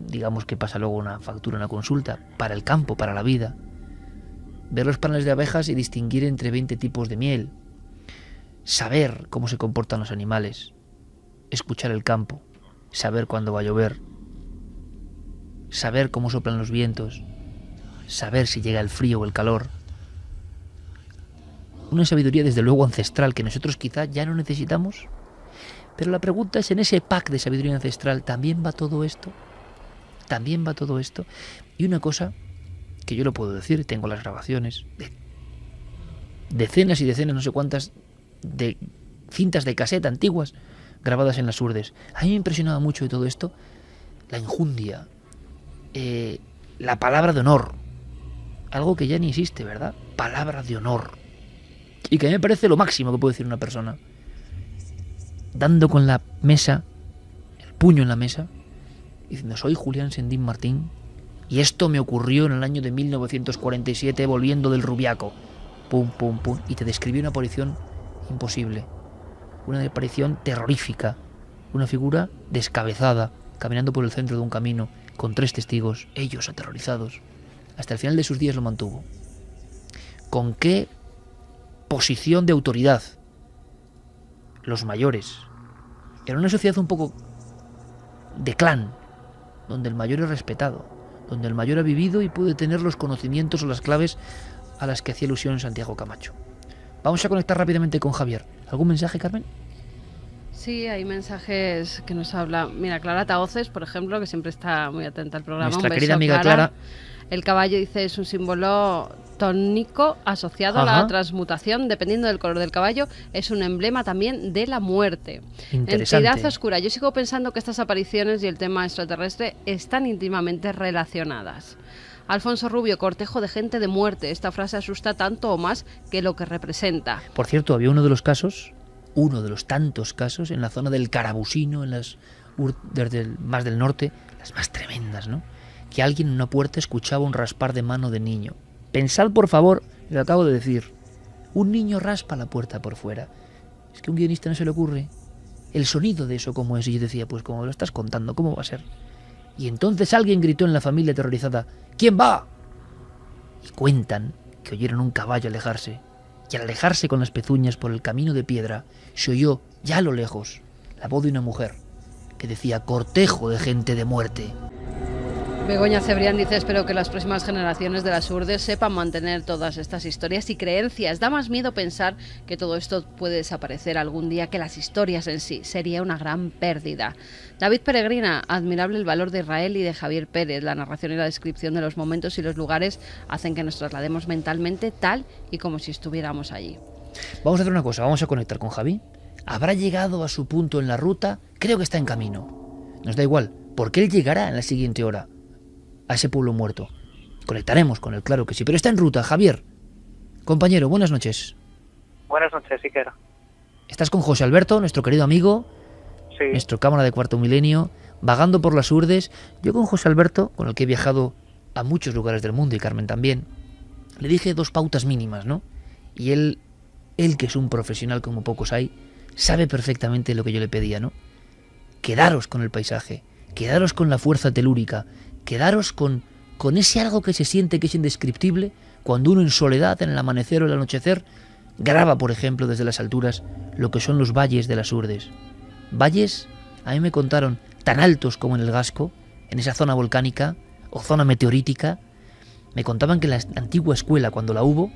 B: digamos, que pasa luego una factura, una consulta, para el campo, para la vida. Ver los paneles de abejas y distinguir entre 20 tipos de miel. Saber cómo se comportan los animales. Escuchar el campo. Saber cuándo va a llover. Saber cómo soplan los vientos. Saber si llega el frío o el calor. Una sabiduría desde luego ancestral que nosotros quizá ya no necesitamos. Pero la pregunta es, en ese pack de sabiduría ancestral, ¿también va todo esto? ¿También va todo esto? Y una cosa que yo lo puedo decir, tengo las grabaciones de decenas y decenas, no sé cuántas, de cintas de cassette antiguas grabadas en las urdes. A mí me impresionaba mucho de todo esto la enjundia, la palabra de honor, algo que ya ni existe, ¿verdad? Palabra de honor, y que a mí me parece lo máximo que puede decir una persona. dando con la mesa, el puño en la mesa, diciendo: soy Julián Sendín Martín y esto me ocurrió en el año de 1947 volviendo del Rubiaco. Pum, pum, pum. Y te describió una aparición imposible, una aparición terrorífica, una figura descabezada, caminando por el centro de un camino, con 3 testigos, ellos aterrorizados. Hasta el final de sus días lo mantuvo. ¿Con qué posición de autoridad? Los mayores. Era una sociedad un poco de clan, donde el mayor es respetado, donde el mayor ha vivido y puede tener los conocimientos o las claves a las que hacía alusión Santiago Camacho. Vamos a conectar rápidamente con Javier. ¿Algún mensaje, Carmen?
F: Sí, hay mensajes que nos hablan. Mira, Clara Taoces, por ejemplo, que siempre está muy atenta al programa.
B: Nuestra querida amiga Clara.
F: El caballo, dice, es un símbolo tónico asociado a la transmutación. Dependiendo del color del caballo, es un emblema también de la muerte.
B: Interesante.
F: Entidad oscura. Yo sigo pensando que estas apariciones y el tema extraterrestre están íntimamente relacionadas. Alfonso Rubio, cortejo de gente de muerte. Esta frase asusta tanto o más que lo que representa.
B: Por cierto, había uno de los tantos casos, en la zona del Carabusino, en las más del norte, las más tremendas, ¿no? Que alguien en una puerta escuchaba un raspar de mano de niño. Pensad, por favor, lo acabo de decir. Un niño raspa la puerta por fuera. Es que a un guionista no se le ocurre el sonido de eso como es. Y yo decía, pues como lo estás contando, ¿cómo va a ser? Y entonces alguien gritó en la familia aterrorizada: ¿quién va? Y cuentan que oyeron un caballo alejarse. Y al alejarse con las pezuñas por el camino de piedra, se oyó, ya a lo lejos, la voz de una mujer que decía: cortejo de gente de muerte.
F: Begoña Cebrián dice: espero que las próximas generaciones de las Urdes sepan mantener todas estas historias y creencias. Da más miedo pensar que todo esto puede desaparecer algún día que las historias en sí. Sería una gran pérdida. David Peregrina: admirable el valor de Israel y de Javier Pérez. La narración y la descripción de los momentos y los lugares hacen que nos traslademos mentalmente tal y como si estuviéramos allí.
B: Vamos a hacer una cosa, vamos a conectar con Javi. Habrá llegado a su punto en la ruta, creo que está en camino. Nos da igual, porque él llegará en la siguiente hora a ese pueblo muerto. Conectaremos con él, claro que sí, pero está en ruta. Javier, compañero, buenas noches.
G: Buenas noches, Iker.
B: Estás con José Alberto, nuestro querido amigo,
G: sí,
B: nuestro cámara de Cuarto Milenio, vagando por las Urdes. Yo con José Alberto, con el que he viajado a muchos lugares del mundo, y Carmen también, le dije 2 pautas mínimas, ¿no? Y él que es un profesional como pocos hay, sabe perfectamente lo que yo le pedía, ¿no? Quedaros con el paisaje, quedaros con la fuerza telúrica, quedaros con ese algo que se siente, que es indescriptible, cuando uno en soledad, en el amanecer o el anochecer, graba, por ejemplo, desde las alturas, lo que son los valles de las Urdes. Valles, a mí me contaron, tan altos como en el Gasco, en esa zona volcánica o zona meteorítica. Me contaban que en la antigua escuela, cuando la hubo,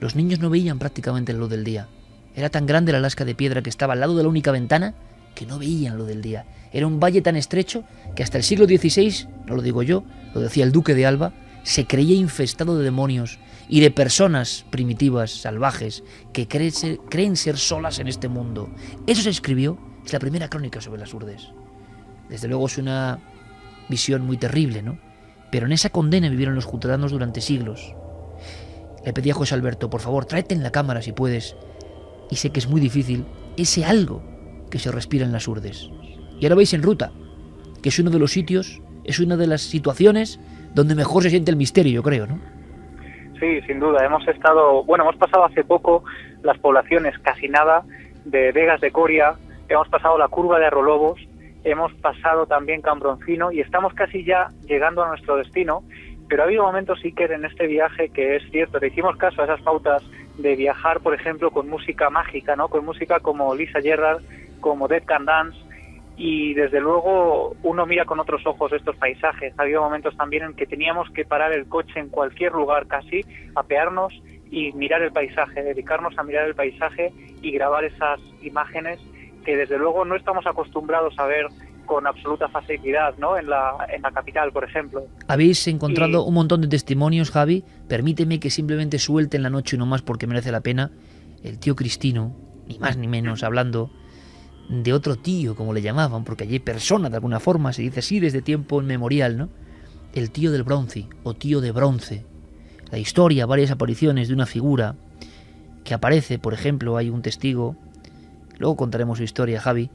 B: los niños no veían prácticamente la luz del día. Era tan grande la lasca de piedra que estaba al lado de la única ventana que no veían lo del día. Era un valle tan estrecho que hasta el siglo XVI, no lo digo yo, lo decía el duque de Alba, se creía infestado de demonios y de personas primitivas, salvajes, que creen ser solas en este mundo. Eso se escribió, es la primera crónica sobre las Urdes. Desde luego es una visión muy terrible, ¿no? Pero en esa condena vivieron los jutelanos durante siglos. Le pedí a José Alberto, por favor, tráete en la cámara si puedes, y sé que es muy difícil, ese algo que se respira en las Urdes. Y ahora veis En Ruta, que es uno de los sitios, es una de las situaciones donde mejor se siente el misterio, yo creo, ¿no?
G: Sí, sin duda. Hemos pasado hace poco las poblaciones casi nada de Vegas de Coria, hemos pasado la curva de Arrolobos, hemos pasado también Cambroncino y estamos casi ya llegando a nuestro destino. Pero ha habido momentos, Iker, en este viaje que es cierto, le hicimos caso a esas pautas de viajar, por ejemplo, con música mágica, ¿no? Con música como Lisa Gerrard, como Dead Can Dance, y desde luego uno mira con otros ojos estos paisajes. Ha habido momentos también en que teníamos que parar el coche en cualquier lugar casi, apearnos y mirar el paisaje, dedicarnos a mirar el paisaje y grabar esas imágenes que desde luego no estamos acostumbrados a ver con absoluta facilidad, ¿no? En la capital, por ejemplo.
B: Habéis encontrado un montón de testimonios, Javi. Permíteme que simplemente suelte en la noche, no más porque merece la pena, el tío Cristino, ni más ni menos, hablando de otro tío, como le llamaban, porque allí persona de alguna forma, se dice así desde tiempo inmemorial, ¿no? El tío del bronce, o tío de bronce. La historia, varias apariciones de una figura que aparece, por ejemplo, hay un testigo luego contaremos su historia, Javi,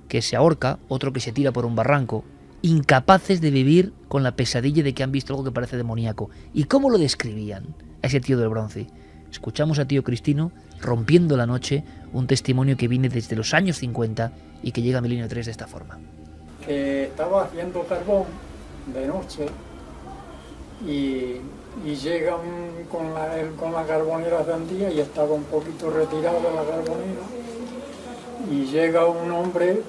B: que se ahorca, otro que se tira por un barranco, incapaces de vivir con la pesadilla de que han visto algo que parece demoníaco. ¿Y cómo lo describían a ese tío del bronce? Escuchamos a tío Cristino rompiendo la noche, un testimonio que viene desde los años 50 y que llega a Milenio 3 de esta forma.
K: Que estaba haciendo carbón de noche y llega con la carbonera encendida y estaba un poquito retirado de la carbonera y llega un hombre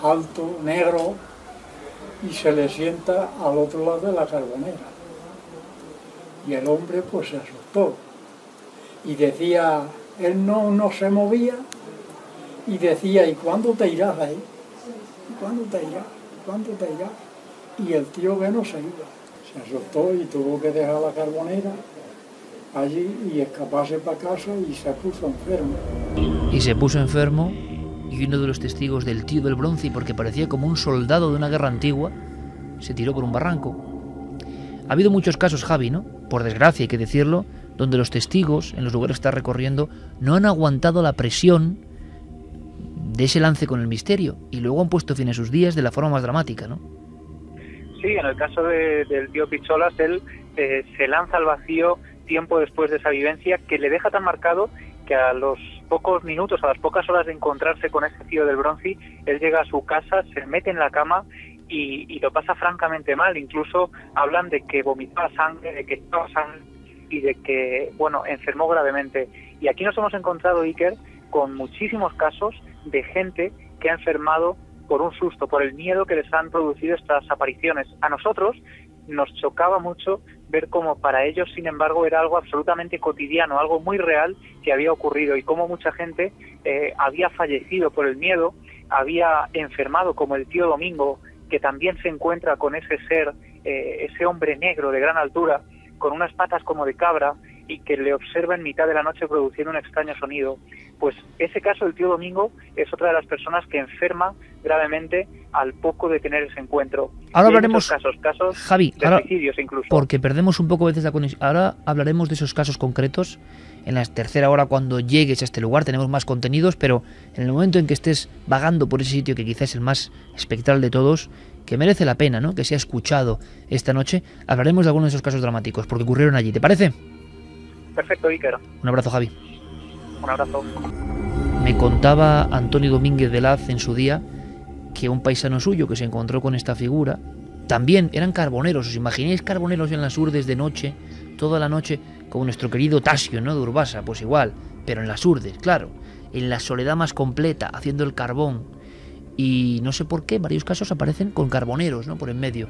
K: alto, negro, y se le sienta al otro lado de la carbonera. Y el hombre pues se asustó y decía, él no se movía y decía, ¿y cuándo te irás de ahí? ¿Y cuándo te irás? ¿Cuándo te irás? Y el tío que no se iba, se asustó y tuvo que dejar la carbonera allí y escaparse para casa y se puso enfermo.
B: Y se puso enfermo, y uno de los testigos del tío del bronce, porque parecía como un soldado de una guerra antigua, se tiró por un barranco. Ha habido muchos casos, Javi, ¿no? Por desgracia, hay que decirlo, donde los testigos, en los lugares que está recorriendo, no han aguantado la presión de ese lance con el misterio, y luego han puesto fin a sus días de la forma más dramática, ¿no?
G: Sí, en el caso del tío Picholas, él se lanza al vacío tiempo después de esa vivencia, que le deja tan marcado que a los pocos minutos, a las pocas horas de encontrarse con ese tío del bronce, él llega a su casa, se mete en la cama y lo pasa francamente mal. Incluso hablan de que vomitaba sangre, de que estaba sangre y de que, bueno, enfermó gravemente. Y aquí nos hemos encontrado, Iker, con muchísimos casos de gente que ha enfermado por un susto, por el miedo que les han producido estas apariciones. A nosotros nos chocaba mucho ver cómo para ellos, sin embargo, era algo absolutamente cotidiano, algo muy real que había ocurrido, y cómo mucha gente había fallecido por el miedo, había enfermado, como el tío Domingo, que también se encuentra con ese ser, ese hombre negro de gran altura, con unas patas como de cabra, y que le observa en mitad de la noche produciendo un extraño sonido. Pues ese caso del tío Domingo es otra de las personas que enferma gravemente al poco de tener ese encuentro.
B: Ahora hablaremos,
G: casos
B: Javi,
G: de suicidios incluso.
B: Porque perdemos un poco a veces la conexión. Ahora hablaremos de esos casos concretos en la tercera hora, cuando llegues a este lugar. Tenemos más contenidos, pero en el momento en que estés vagando por ese sitio, que quizás es el más espectral de todos, que merece la pena, ¿no?, que sea escuchado esta noche, hablaremos de algunos de esos casos dramáticos, porque ocurrieron allí. ¿Te parece?
G: Perfecto, Iker.
B: Un abrazo, Javi.
G: Un abrazo.
B: Me contaba Antonio Domínguez de Laz en su día que un paisano suyo que se encontró con esta figura, también eran carboneros. ¿Os imagináis carboneros en las urdes de noche, toda la noche, como nuestro querido Tasio, ¿no?, de Urbasa? Pues igual, pero en las urdes, claro, en la soledad más completa, haciendo el carbón. Y no sé por qué, en varios casos aparecen con carboneros, ¿no?, por en medio.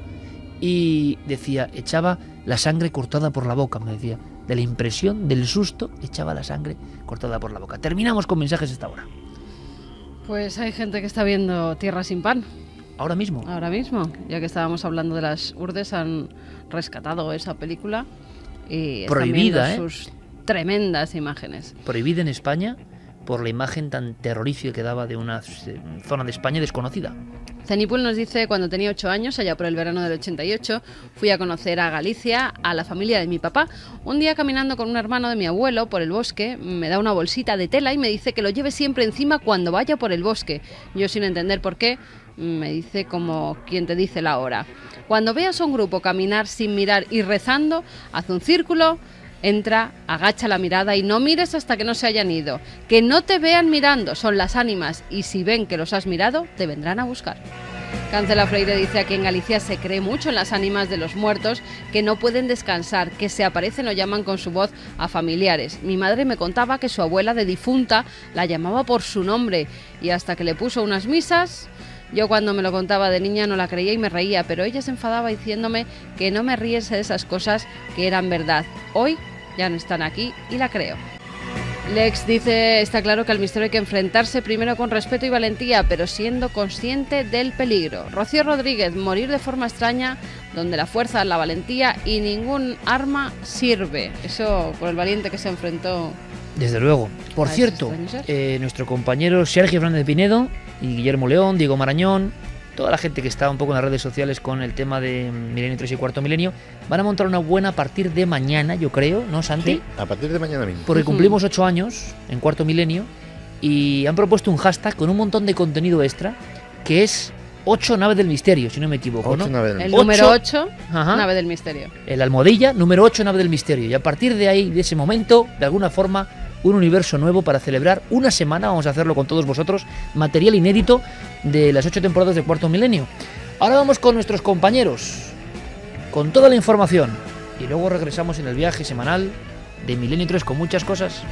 B: Y decía, echaba la sangre cortada por la boca, me decía. De la impresión, del susto, echaba la sangre cortada por la boca. Terminamos con mensajes a esta hora.
F: Pues hay gente que está viendo Tierra sin pan.
B: ¿Ahora mismo?
F: Ahora mismo, ya que estábamos hablando de las urdes, han rescatado esa película y
B: prohibida,
F: están viendo sus tremendas imágenes.
B: Prohibida en España por la imagen tan terrorífica que daba de una zona de España desconocida.
F: Zenipul nos dice, cuando tenía 8 años, allá por el verano del 88, fui a conocer a Galicia, a la familia de mi papá. Un día, caminando con un hermano de mi abuelo por el bosque, me da una bolsita de tela y me dice que lo lleve siempre encima cuando vaya por el bosque. Yo, sin entender por qué, me dice como quien te dice la hora. Cuando veas a un grupo caminar sin mirar y rezando, haz un círculo, entra, agacha la mirada y no mires hasta que no se hayan ido. Que no te vean mirando, son las ánimas, y si ven que los has mirado, te vendrán a buscar. Cancela Freire dice, aquí en Galicia se cree mucho en las ánimas de los muertos que no pueden descansar, que se aparecen o llaman con su voz a familiares. Mi madre me contaba que su abuela de difunta la llamaba por su nombre y hasta que le puso unas misas. Yo cuando me lo contaba de niña no la creía y me reía, pero ella se enfadaba diciéndome que no me riese de esas cosas que eran verdad. Hoy ya no están aquí y la creo. Lex dice, está claro que al misterio hay que enfrentarse primero con respeto y valentía, pero siendo consciente del peligro. Rocío Rodríguez, morir de forma extraña, donde la fuerza, la valentía y ningún arma sirve. Eso por el valiente que se enfrentó.
B: Desde luego. Por cierto, nuestro compañero Sergio Fernández Pinedo y Guillermo León, Diego Marañón, toda la gente que está un poco en las redes sociales con el tema de Milenio 3 y Cuarto Milenio, van a montar una buena a partir de mañana, yo creo, ¿no, Santi?
E: Sí, a partir de mañana mismo.
B: Porque cumplimos 8 años en Cuarto Milenio y han propuesto un hashtag con un montón de contenido extra que es 8 Nave del Misterio, si no me equivoco, ¿no?
F: El número 8, Nave del Misterio.
B: El almohadilla, número 8, Nave del Misterio. Y a partir de ahí, de ese momento, de alguna forma, un universo nuevo para celebrar una semana, vamos a hacerlo con todos vosotros, material inédito de las 8 temporadas de Cuarto Milenio. Ahora vamos con nuestros compañeros, con toda la información, y luego regresamos en el viaje semanal de Milenio 3 con muchas cosas.